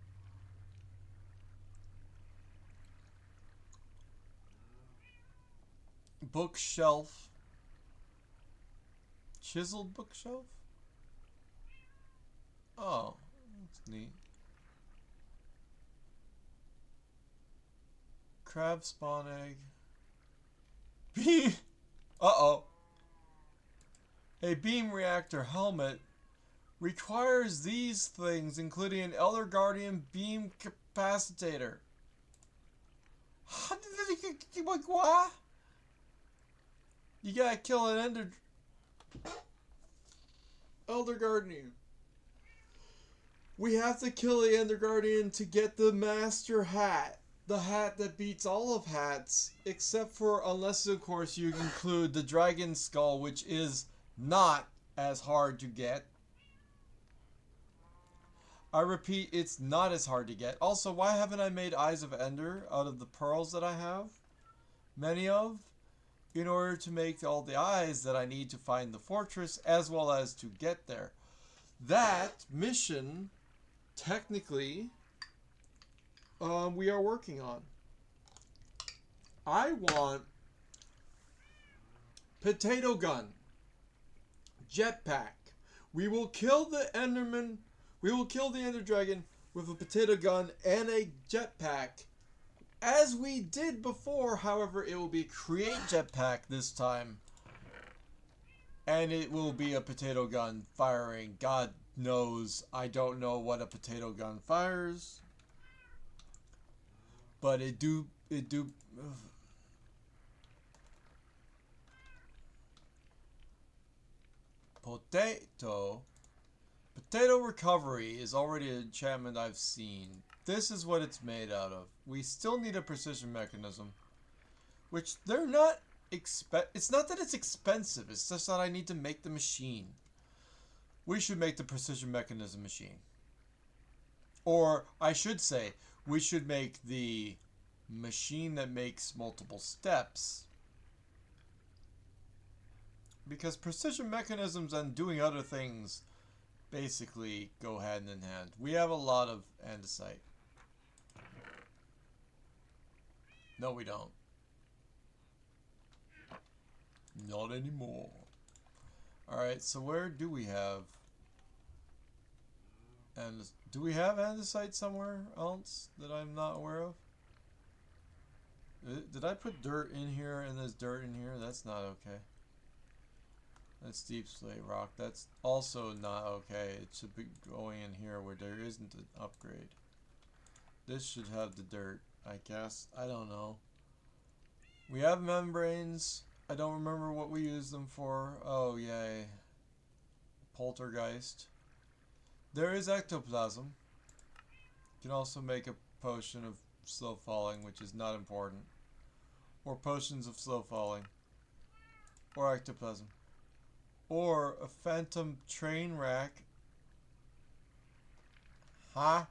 Bookshelf. Chiseled bookshelf? Oh, that's neat. Crab spawn egg. Beam! Uh-oh. A beam reactor helmet requires these things, including an Elder Guardian beam capacitator. What? You gotta kill an Elder Guardian. We have to kill the Ender Guardian to get the Master Hat. The hat that beats all of hats. Except for, unless of course you include the Dragon Skull, which is not as hard to get. I repeat, it's not as hard to get. Also, why haven't I made Eyes of Ender out of the pearls that I have? Many of? In order to make all the eyes that I need to find the fortress, as well as to get there. That mission, technically, we are working on. I want potato gun, jetpack. We will kill the Enderman. We will kill the Ender Dragon with a potato gun and a jetpack, as we did before. However, it will be create jetpack this time, and it will be a potato gun firing. God knows, I don't know what a potato gun fires, but it do. Potato recovery is already an enchantment I've seen. This is what it's made out of. We still need a precision mechanism, which they're not it's not that it's expensive, it's just that I need to make the machine. We should make the precision mechanism machine. Or I should say, we should make the machine that makes multiple steps. Because precision mechanisms and doing other things basically go hand in hand. We have a lot of andesite. No, we don't. Not anymore. Alright, so where do we have... And do we have andesite somewhere else that I'm not aware of? Did I put dirt in here and there's dirt in here? That's not okay. That's deep slate rock. That's also not okay. It should be going in here where there isn't an upgrade. This should have the dirt, I guess. I don't know. We have membranes. I don't remember what we use them for. Oh, yay. Poltergeist. There is ectoplasm. You can also make a potion of slow falling, which is not important. Or potions of slow falling. Or ectoplasm. Or a phantom train rack. Huh?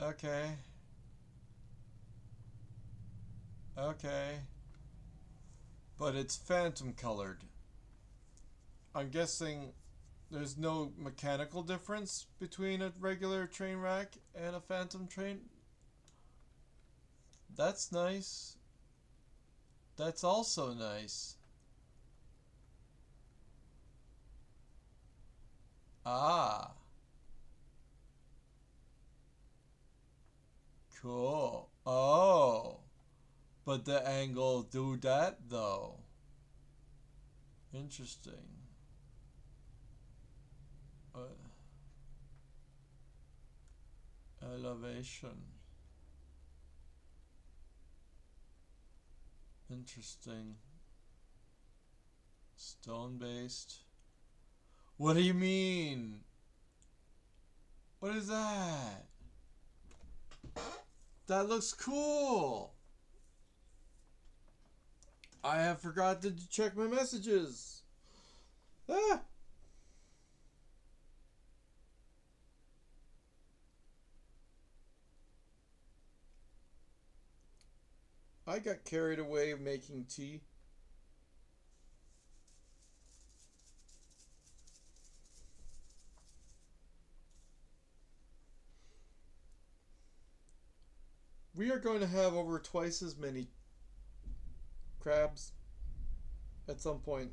Okay. Okay. But it's phantom colored. I'm guessing there's no mechanical difference between a regular train rack and a phantom train. That's nice. That's also nice. Ah. Cool. Oh. But the angle do that though. Interesting. Elevation. Interesting. Stone based. What do you mean? What is that? That looks cool. I have forgotten to check my messages. Ah. I got carried away making tea. We are going to have over twice as many crabs at some point.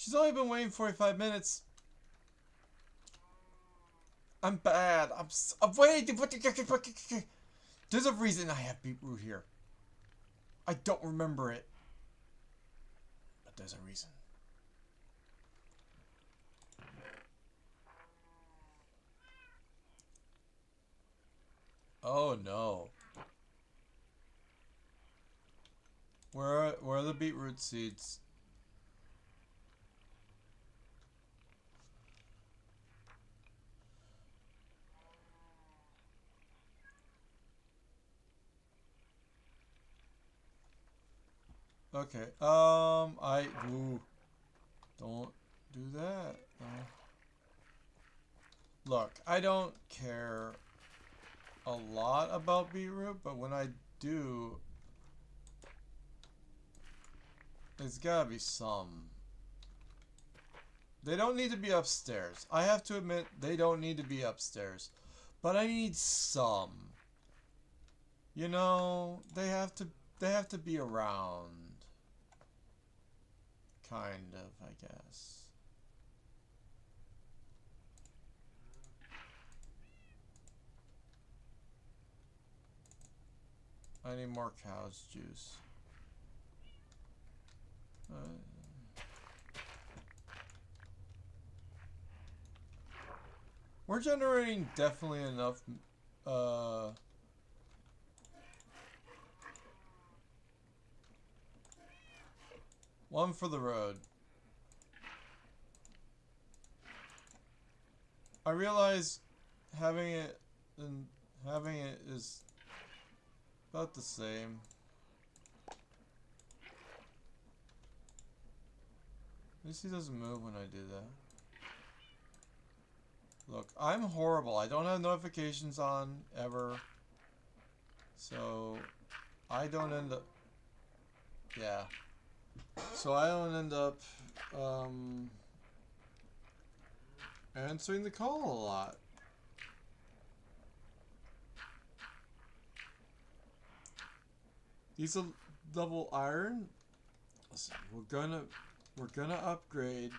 She's only been waiting 45 minutes. I'm bad. I'm waiting. There's a reason I have beetroot here. I don't remember it. But there's a reason. Oh no. Where are the beetroot seeds? Okay. Ooh, don't do that. Look, I don't care a lot about beetroot, but when I do, there's gotta be some. They don't need to be upstairs. I have to admit, they don't need to be upstairs. But I need some. You know, they have to be around. Kind of, I guess. I need more cow's juice. We're generating definitely enough, one for the road. I realize having it and having it is about the same. At least he doesn't move when I do that. Look, I'm horrible. I don't have notifications on ever. So I don't end up... Yeah. So I don't end up answering the call a lot. These are double iron. Listen, we're gonna upgrade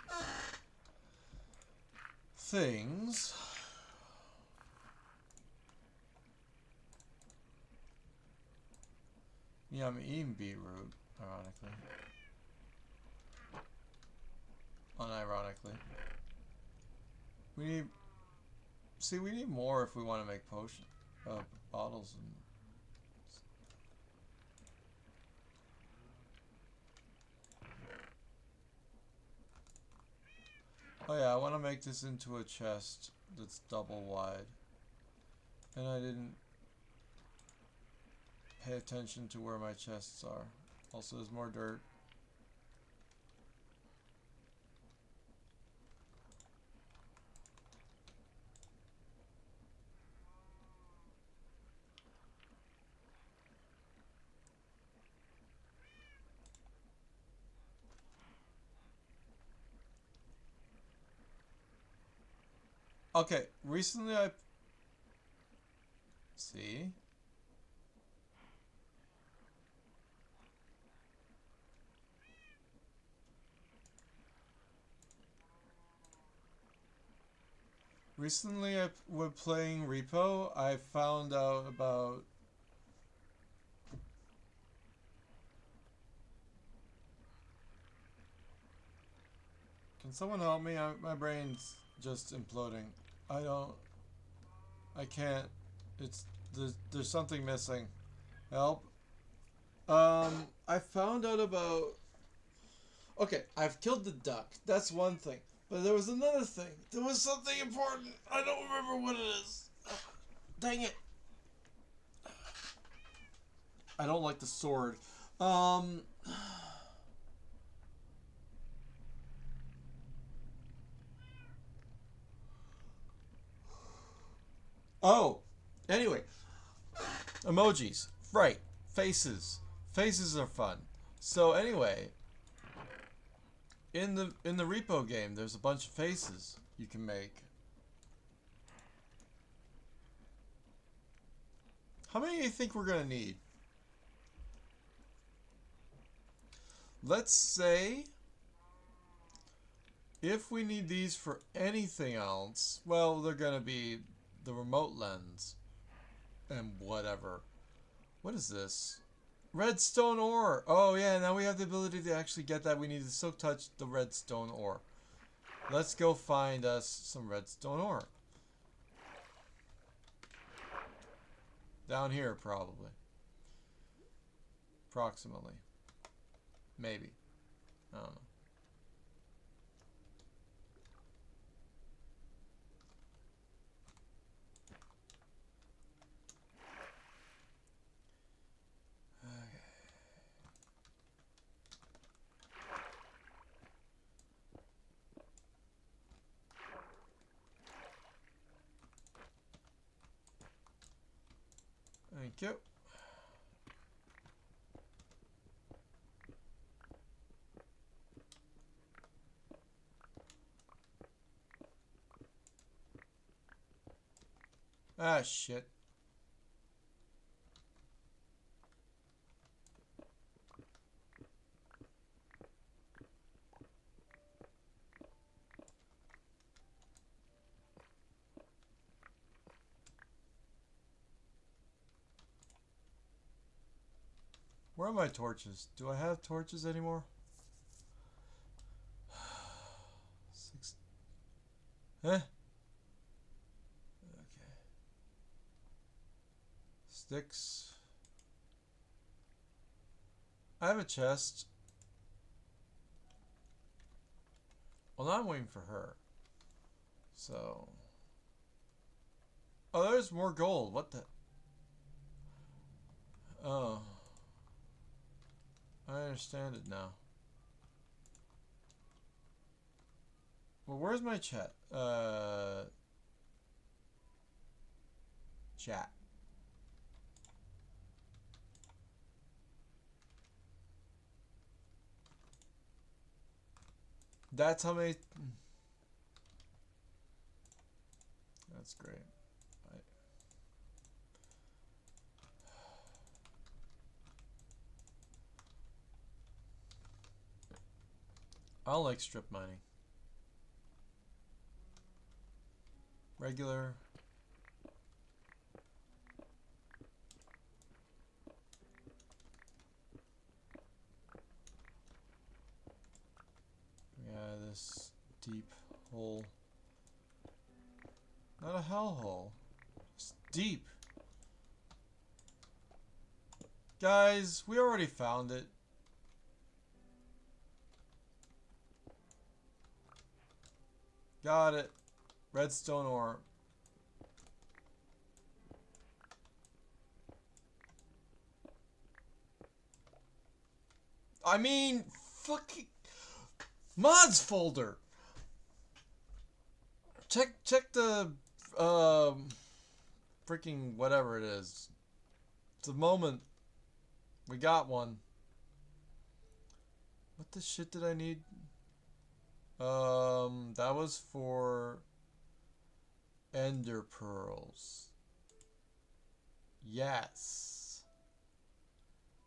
things. Yeah, I'm eating beetroot, ironically. Unironically. We need more if we want to make potion, bottles and... Oh yeah, I want to make this into a chest that's double wide. And I didn't pay attention to where my chests are. Also, there's more dirt. Okay, recently I... See? Recently, when playing Repo, I found out about... Can someone help me? My brain's just imploding. I can't... There's something missing. Help. I found out about... Okay, I've killed the duck. That's one thing. But there was another thing. There was something important. I don't remember what it is. Dang it. I don't like the sword. Oh, anyway. Emojis. Right. Faces. Faces are fun. So anyway, in the repo game, there's a bunch of faces you can make. How many do you think we're gonna need? Let's say If we need these for anything else, well, they're gonna be the remote lens and whatever. What is this? Redstone ore. Oh yeah, now we have the ability to actually get that. We need to silk touch the redstone ore. Let's go find us some redstone ore. Down here, probably. Approximately. Maybe. I don't know. Thank you. Ah, shit. Where are my torches? Do I have torches anymore? 6. Huh? Okay. Sticks. I have a chest. Well, now I'm waiting for her. So. Oh, there's more gold. What the? Oh. I understand it now. Well, where's my chat? Chat. That's how many... That's great. I don't like strip mining. Regular. Yeah, this deep hole. Not a hellhole. It's deep. Guys, we already found it. Got it. Redstone ore. I mean, fucking mods folder. Check the freaking whatever it is. It's a moment. We got one. What the shit did I need? That was for ender pearls. Yes.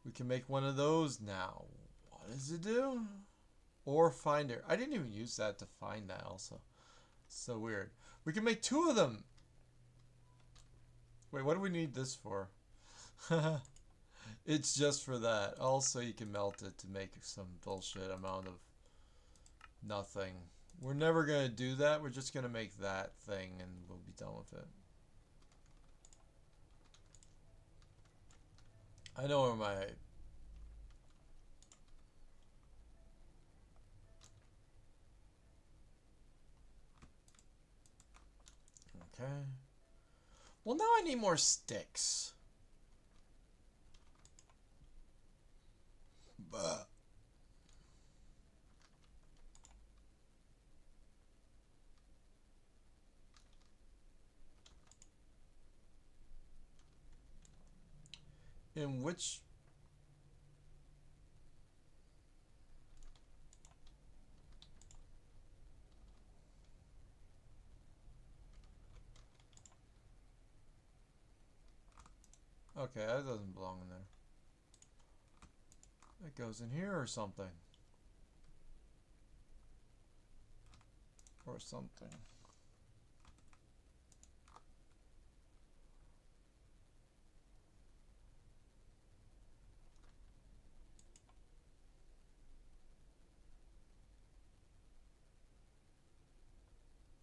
We can make one of those now. What does it do? Ore finder. I didn't even use that to find that also. So weird. We can make 2 of them. Wait, what do we need this for? It's just for that. Also, you can melt it to make some bullshit amount of nothing. We're never going to do that. We're just going to make that thing and we'll be done with it. I know where my... Okay. Well, now I need more sticks. But... In which... Okay, that doesn't belong in there. It goes in here or something. or something.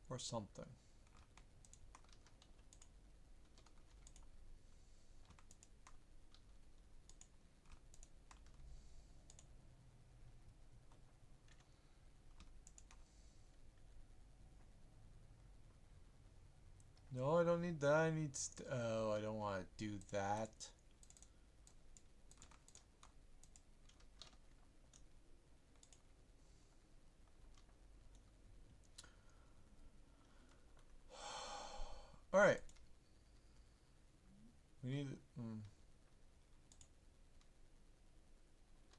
Or something. No, I don't need that. I need oh, I don't want to do that. All right. We need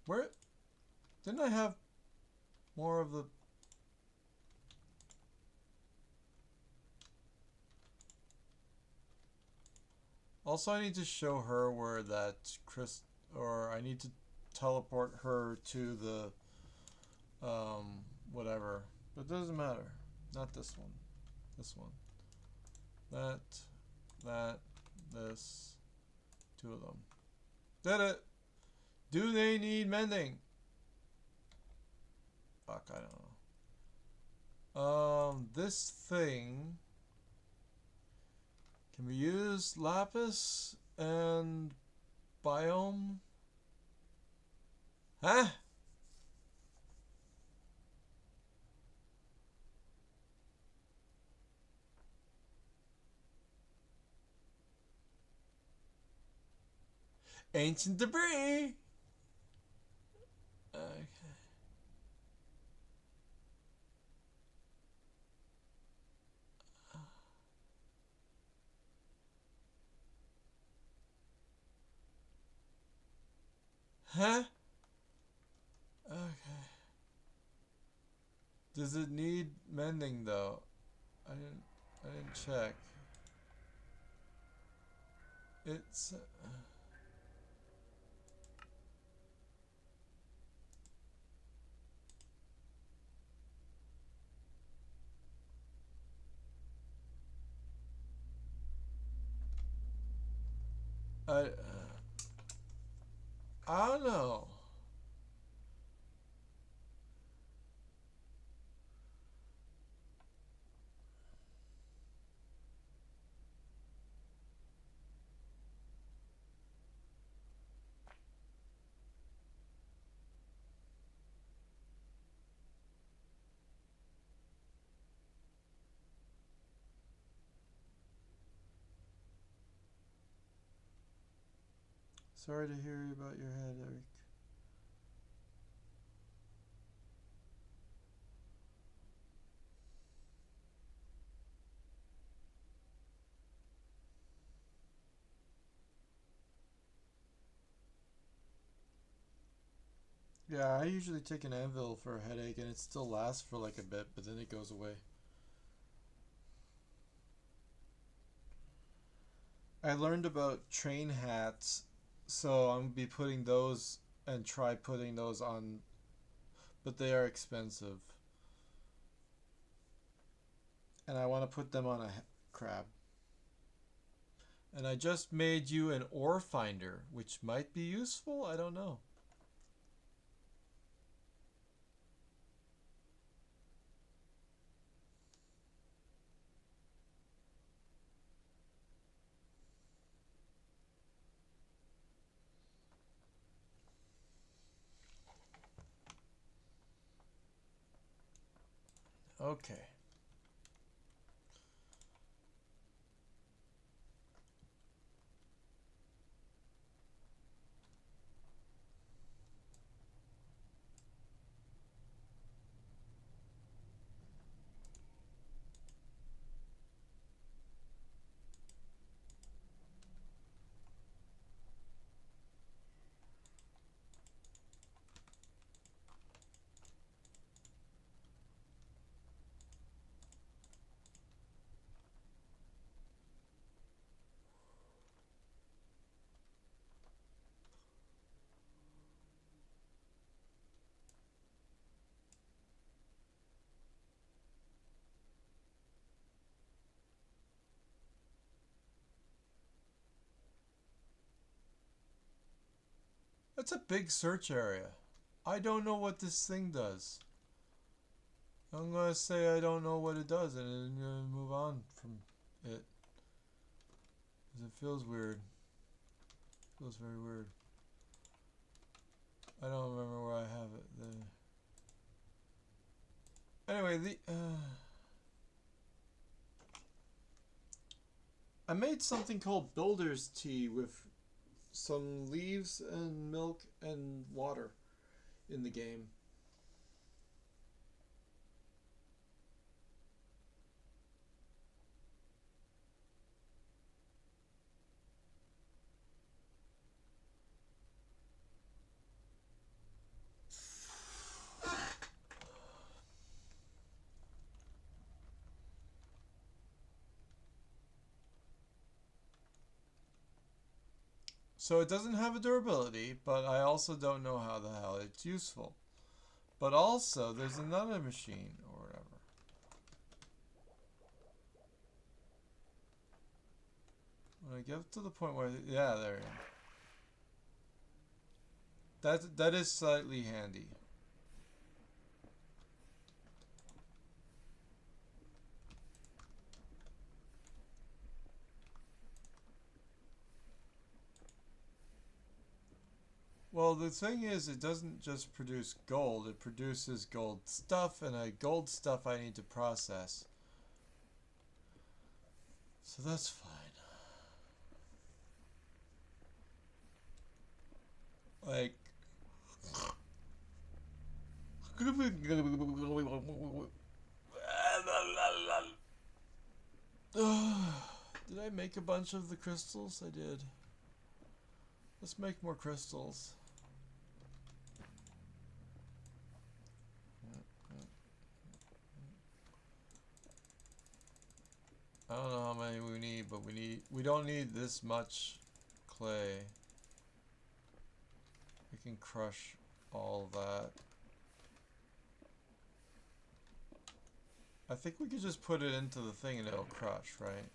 where didn't I have more of the also I need to show her where that Chris or I need to teleport her to the whatever. But it doesn't matter. Not this one. This one. That, this, two of them. Did it! Do they need mending? Fuck, I don't know. This thing. Can we use lapis and biome? Huh? Ancient debris! Okay. Huh? Okay. Does it need mending though? I didn't check. It's I I don't know. Sorry to hear about your head, Eric. Yeah, I usually take an Advil for a headache and it still lasts for like a bit, but then it goes away. I learned about train hats, so I'm gonna be putting those and try putting those on, but they are expensive. And I want to put them on a crab. And I just made you an ore finder, which might be useful. I don't know. Okay. That's a big search area. I don't know what this thing does. I'm gonna say I don't know what it does and I'm gonna move on from it. Because it feels weird. It feels very weird. I don't remember where I have it. Anyway, I made something called builder's tea with some leaves and milk and water in the game. So it doesn't have a durability, but I also don't know how the hell it's useful. But also, there's another machine or whatever. When I get to the point where, yeah, there you go. That is slightly handy. Well, the thing is, it doesn't just produce gold, it produces gold stuff, and gold stuff I need to process. So that's fine. Like... Did I make a bunch of the crystals? I did. Let's make more crystals. I don't know how many we need, but we don't need this much clay. We can crush all that. I think we could just put it into the thing and it'll crush, right?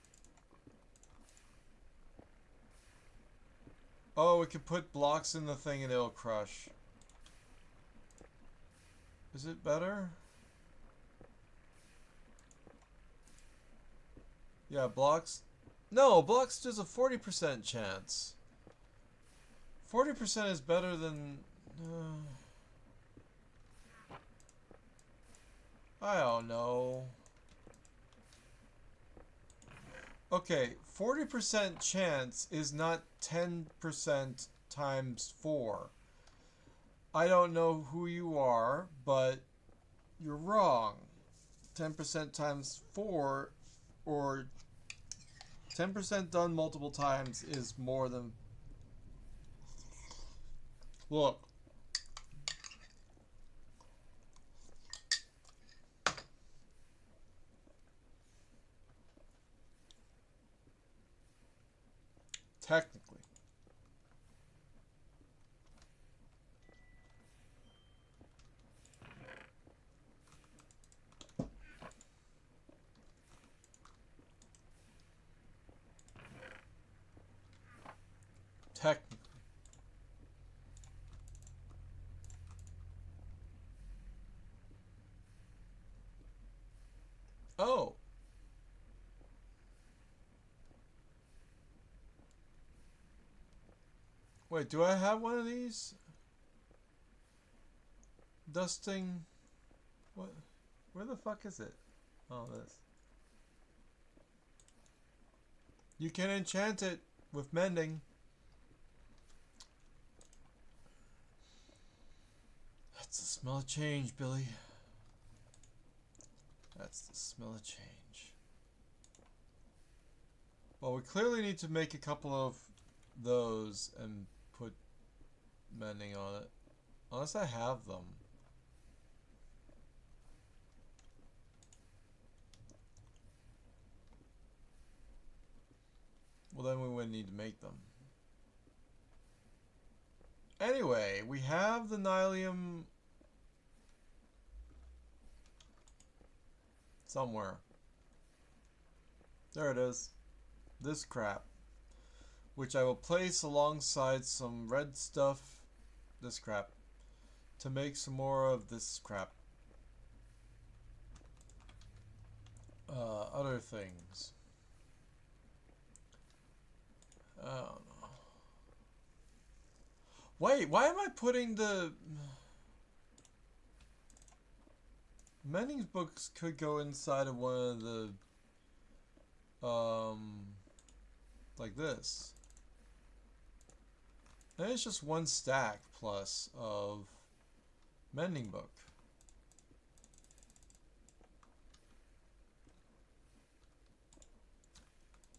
Oh, we could put blocks in the thing and it'll crush. Is it better? Yeah, blocks. No, blocks there's a 40% chance. 40% is better than... I don't know. Okay, 40% chance is not 10% times 4. I don't know who you are, but you're wrong. 10% times 4, or 10% done multiple times is more than... Look. Technically. Technically. Oh. Wait, do I have one of these? Dusting... What? Where the fuck is it? Oh, this. You can enchant it with mending. That's the smell of change, Billy. That's the smell of change. Well, we clearly need to make a couple of those and put mending on it. Unless I have them. Well, then we wouldn't need to make them. Anyway, we have the nylium somewhere. There it is. This crap. Which I will place alongside some red stuff this crap. To make some more of this crap. Other things. I don't know. Wait, why am I putting the... Mending books could go inside of one of the... like this. And it's just one stack plus of mending book.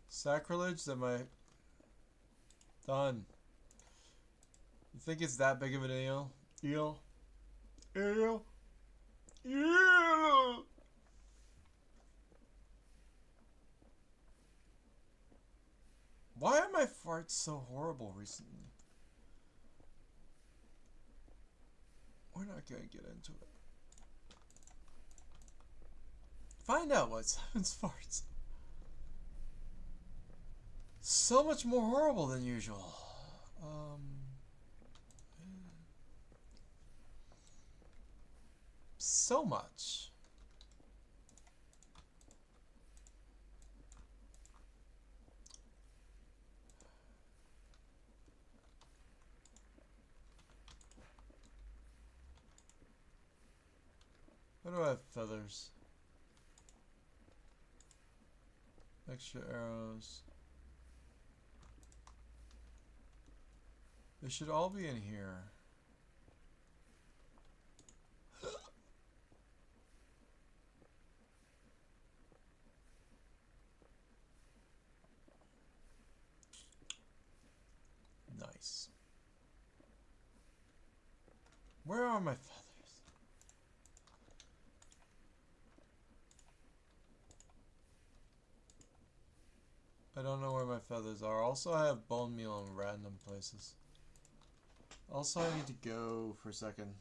Sacrilege that my... Done. You think it's that big of an eel? Eel? Eel? Eel! Why are my farts so horrible recently? We're not gonna get into it. Find out what Simon's farts. So much more horrible than usual. So much. Why do I have feathers? Extra arrows. They should all be in here. Nice. Where are my feathers? I don't know where my feathers are. Also, I have bone meal in random places. Also, I need to go for a second.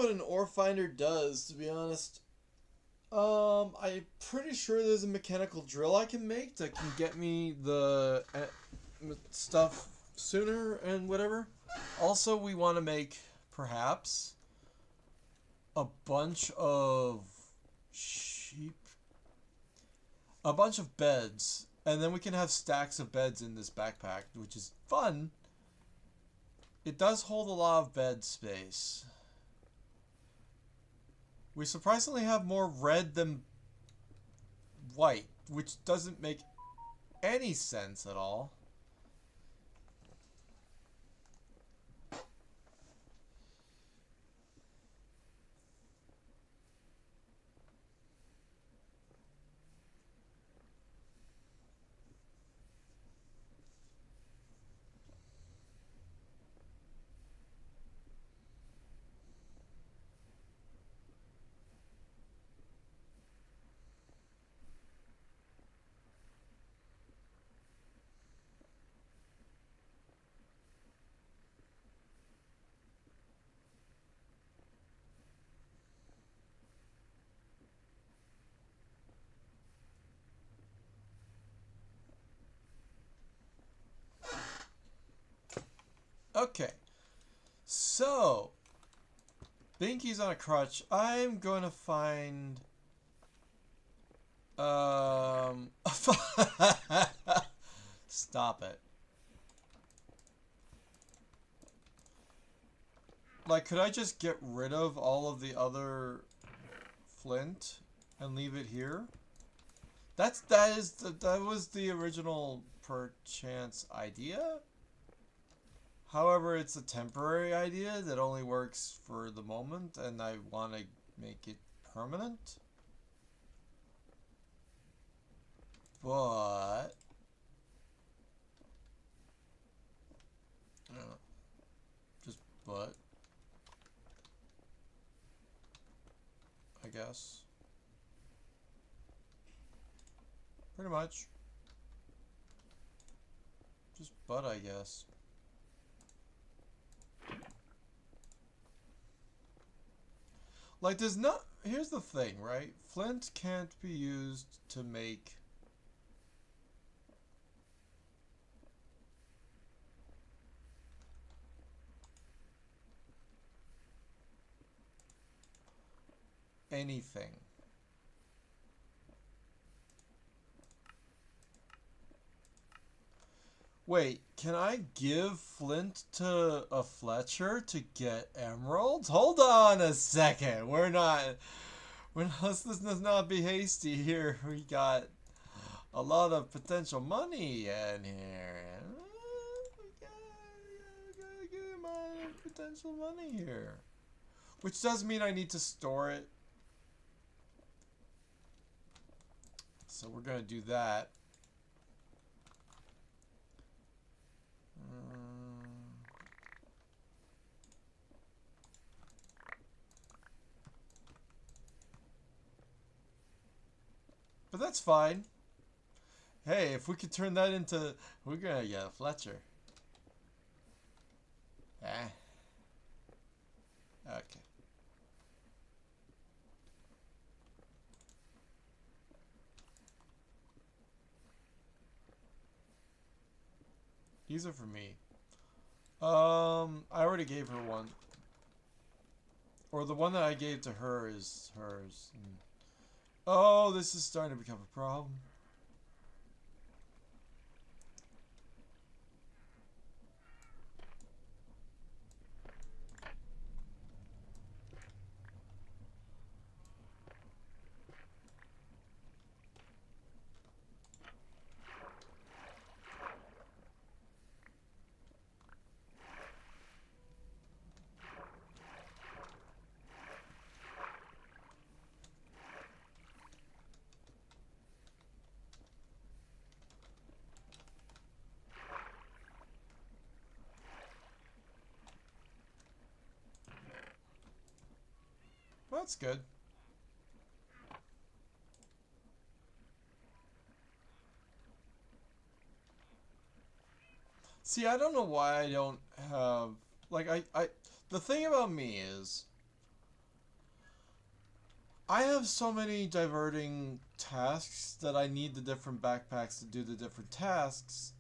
what an ore finder does, to be honest. I'm pretty sure there's a mechanical drill I can make that can get me the stuff sooner and whatever. Also, we want to make, perhaps, a bunch of sheep. A bunch of beds. And then we can have stacks of beds in this backpack, which is fun. It does hold a lot of bed space. We surprisingly have more red than white, which doesn't make any sense at all. Okay, so Binky's on a crutch. I'm going to find stop it. Like, could I just get rid of all of the other flint and leave it here? That was the original perchance idea. However, it's a temporary idea that only works for the moment, and I want to make it permanent. But just but I guess pretty much just but I guess. Like, there's not. Here's the thing, right? Flint can't be used to make anything. Wait, can I give flint to a Fletcher to get emeralds? Hold on a second. Let's not be hasty here. We got a lot of potential money in here. We got a good amount of potential money here. Which does mean I need to store it. So we're going to do that. But that's fine. Hey, if we could turn that into... We're gonna get a Fletcher. Okay. These are for me. I already gave her one. Or the one that I gave to her is hers. Oh, this is starting to become a problem. Well, that's good. See, I don't know why I don't have... Like, the thing about me is... I have so many diverting tasks that I need the different backpacks to do the different tasks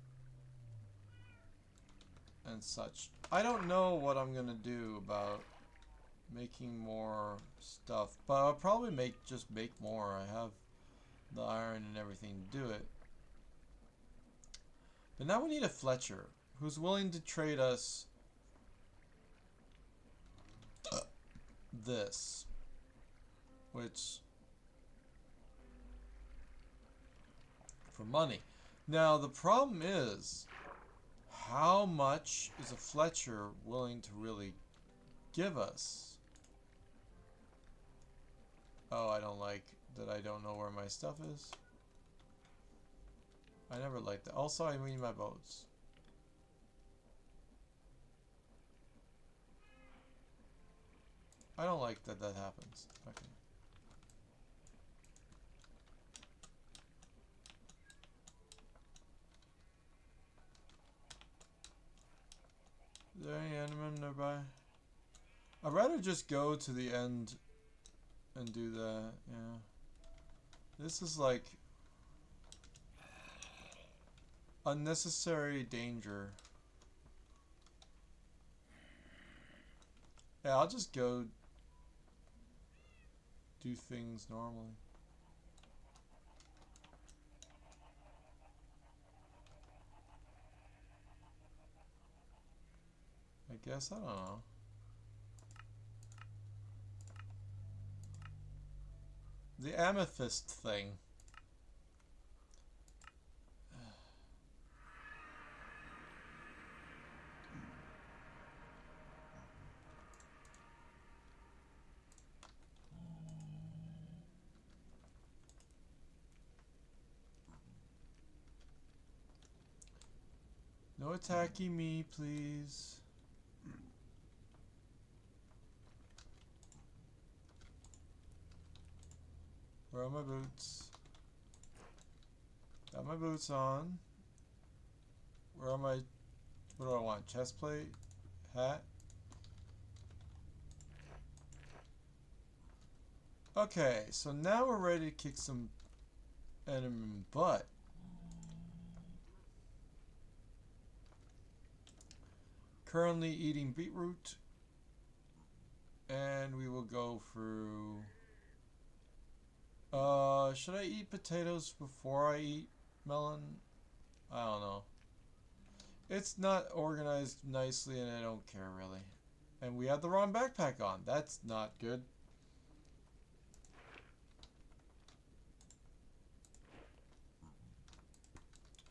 and such. I don't know what I'm gonna do about making more stuff, but I'll probably just make more. I have the iron and everything to do it. But now we need a Fletcher who's willing to trade us this, which for money. Now the problem is, how much is a Fletcher willing to really give us? Oh, I don't like that I don't know where my stuff is. I never liked that. Also, I need my boats. I don't like that that happens. Okay. Is there any enderman nearby? I'd rather just go to the end and do that, yeah. This is like unnecessary danger. Yeah, I'll just go do things normally. I guess, I don't know. The amethyst thing. No attacking me, please. Where are my boots? Got my boots on. Where are my... What do I want? Chest plate? Hat? Okay, so now we're ready to kick some enemy butt. Currently eating beetroot. And we will go through... should I eat potatoes before I eat melon? I don't know. It's not organized nicely and I don't care really. And we have the wrong backpack on. That's not good.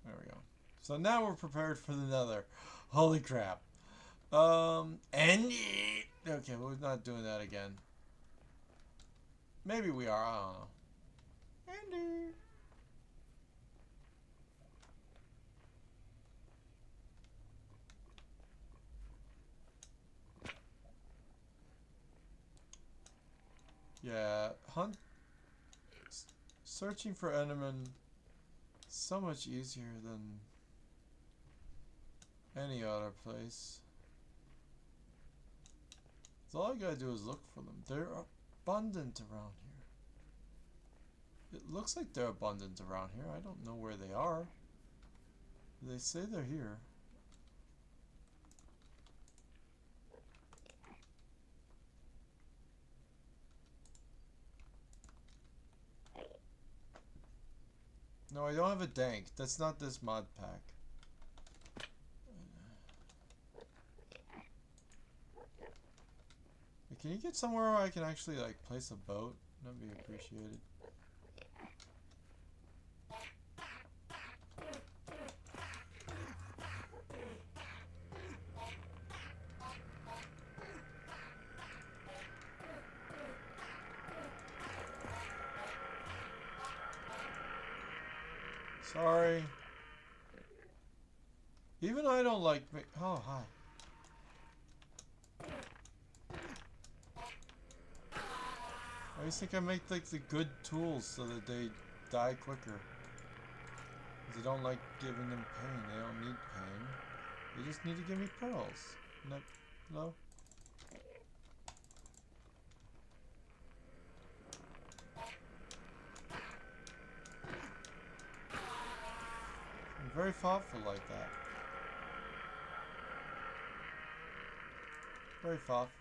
There we go. So now we're prepared for the nether. Holy crap. And... Okay, we're not doing that again. Maybe we are, I don't know. Andy. Yeah, searching for Enderman so much easier than any other place. So all I gotta do is look for them. They're abundant around here. It looks like they're abundant around here. I don't know where they are. They say they're here. No, I don't have a dank. That's not this mod pack. Can you get somewhere where I can actually like place a boat? That'd be appreciated. Sorry. Even I don't like... Oh, hi. I just think I make like the good tools so that they die quicker. Because I don't like giving them pain. They don't need pain. They just need to give me pearls. No? very thoughtful like that. Very thoughtful.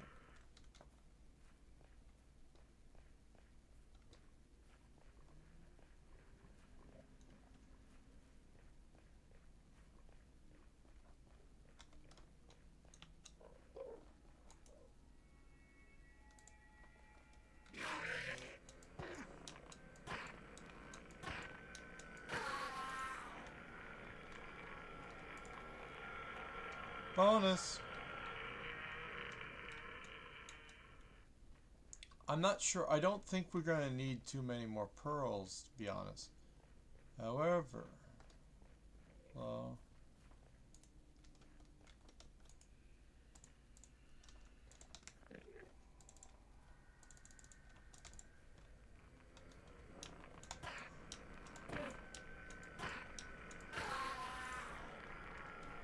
Bonus. I'm not sure. I don't think we're going to need too many more pearls, to be honest. However, well,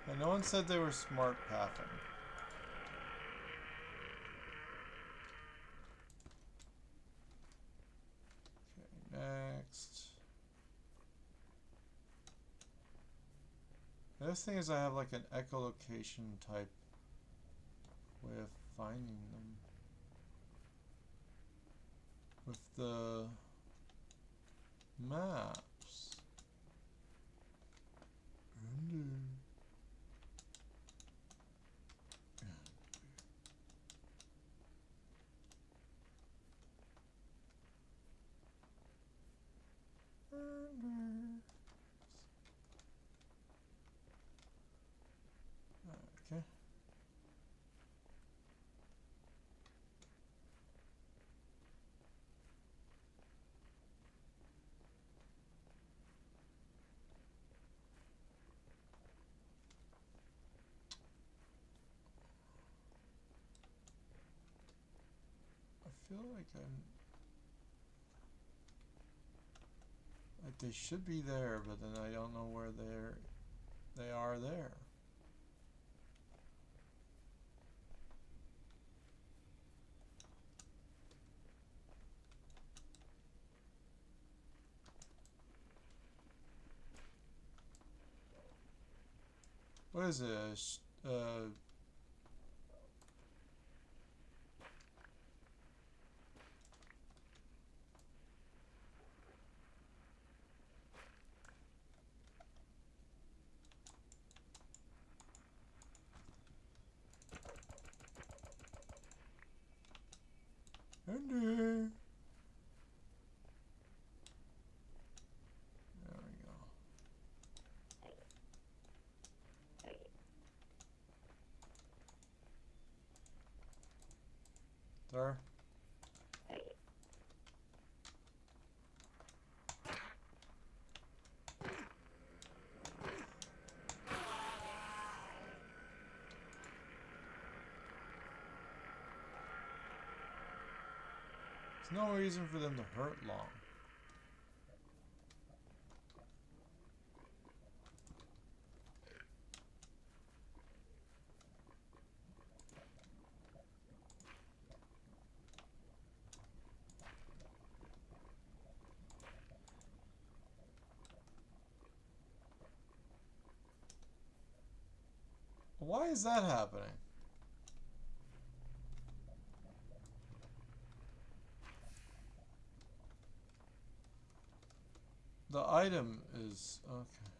and no one said they were smart pathing. Okay, next. The other thing is I have like an echolocation type way of finding them. With the maps. Okay. I feel like they should be there, but then I don't know where they are there. What is it? Andy. There we go. There. There's no reason for them to hurt long. Why is that happening? The item is okay.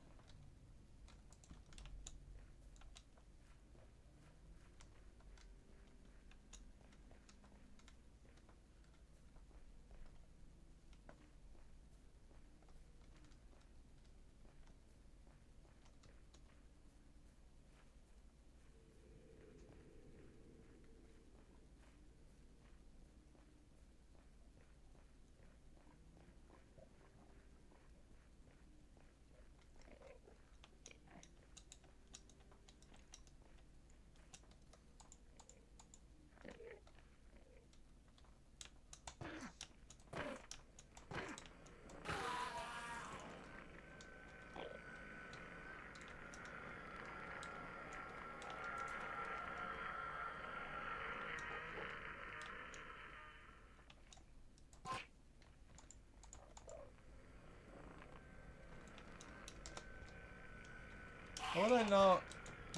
Why would I not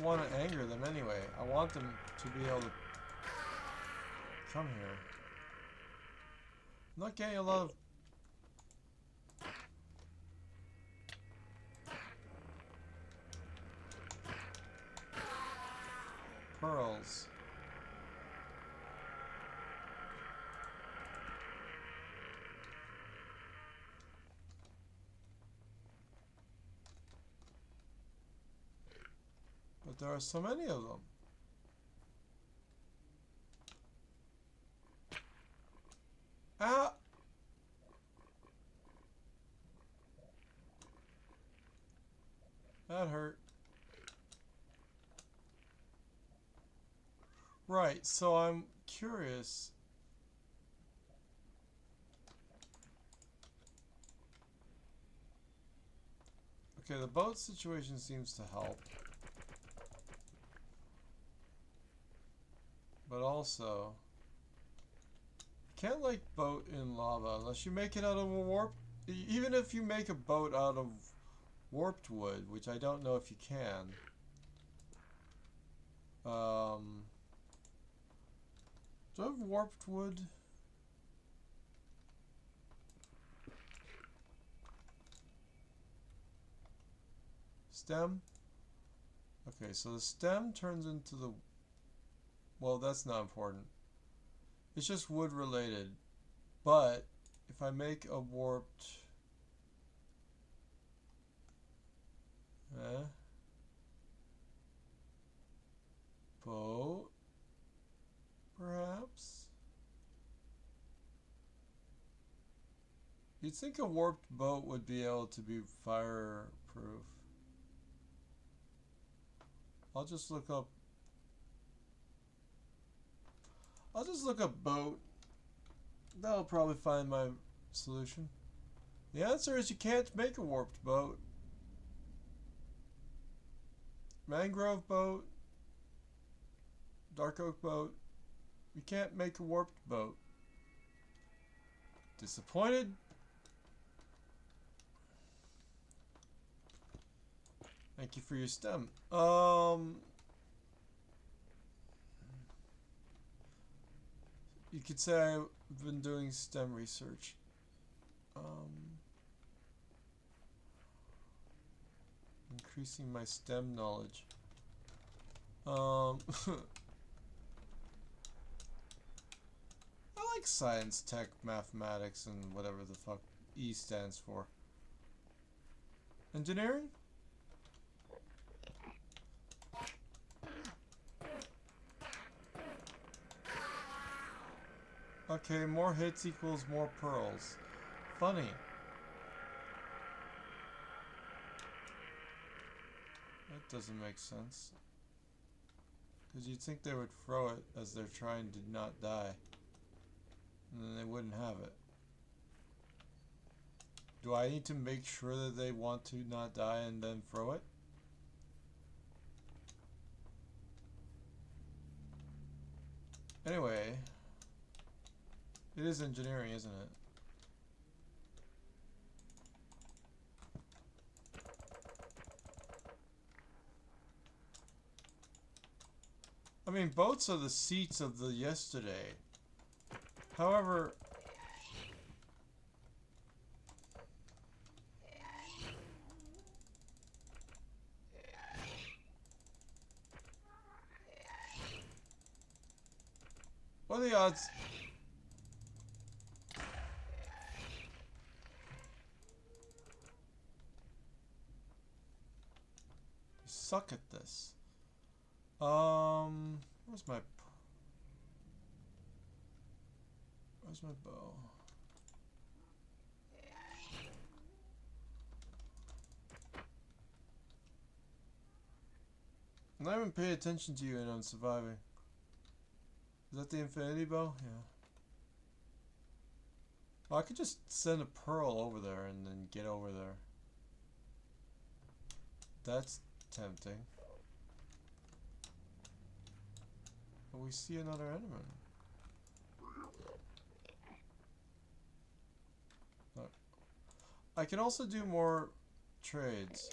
want to anger them anyway? I want them to be able to come here. I'm not getting a lot of... pearls. But there are so many of them. Ah! That hurt. Right, so I'm curious. Okay, the boat situation seems to help. But also, can't like boat in lava unless you make it out of a warp. Even if you make a boat out of warped wood, which I don't know if you can. Do I have warped wood? Stem? Okay, so the stem turns into the... Well, that's not important. It's just wood related. But if I make a warped... boat? Perhaps? You'd think a warped boat would be able to be fireproof. I'll just look up boat. That'll probably find my solution. The answer is you can't make a warped boat. Mangrove boat. Dark oak boat. You can't make a warped boat. Disappointed? Thank you for your stem. You could say I've been doing STEM research. Increasing my STEM knowledge. I like science, tech, mathematics, and whatever the fuck E stands for. Engineering? Okay, more hits equals more pearls. Funny. That doesn't make sense. Because you'd think they would throw it as they're trying to not die. And then they wouldn't have it. Do I need to make sure that they want to not die and then throw it? Anyway. It is engineering, isn't it? I mean, boats are the seats of the yesterday. However... what are the odds... suck at this. Where's my bow? I'm not even paying attention to you and I'm surviving. Is that the infinity bow? Yeah. Well, I could just send a pearl over there and then get over there. That's tempting. But we see another enderman. I can also do more trades.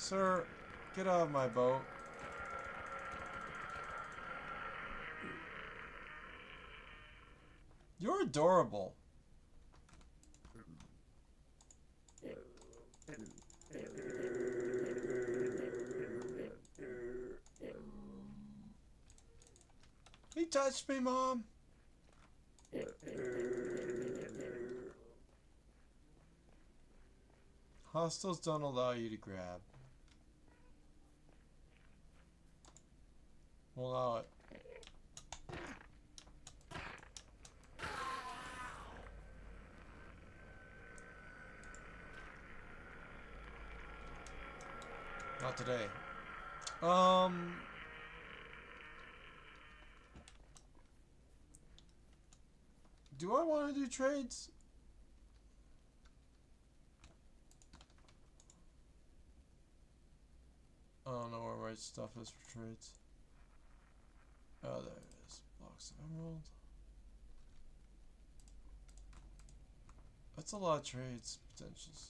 Sir, get out of my boat. You're adorable. He touched me, Mom. Hostels don't allow you to grab. We'll allow it. Not today. Do I want to do trades? I don't know where my stuff is for trades. Oh, there it is. Blocks of emerald. That's a lot of trades potentials.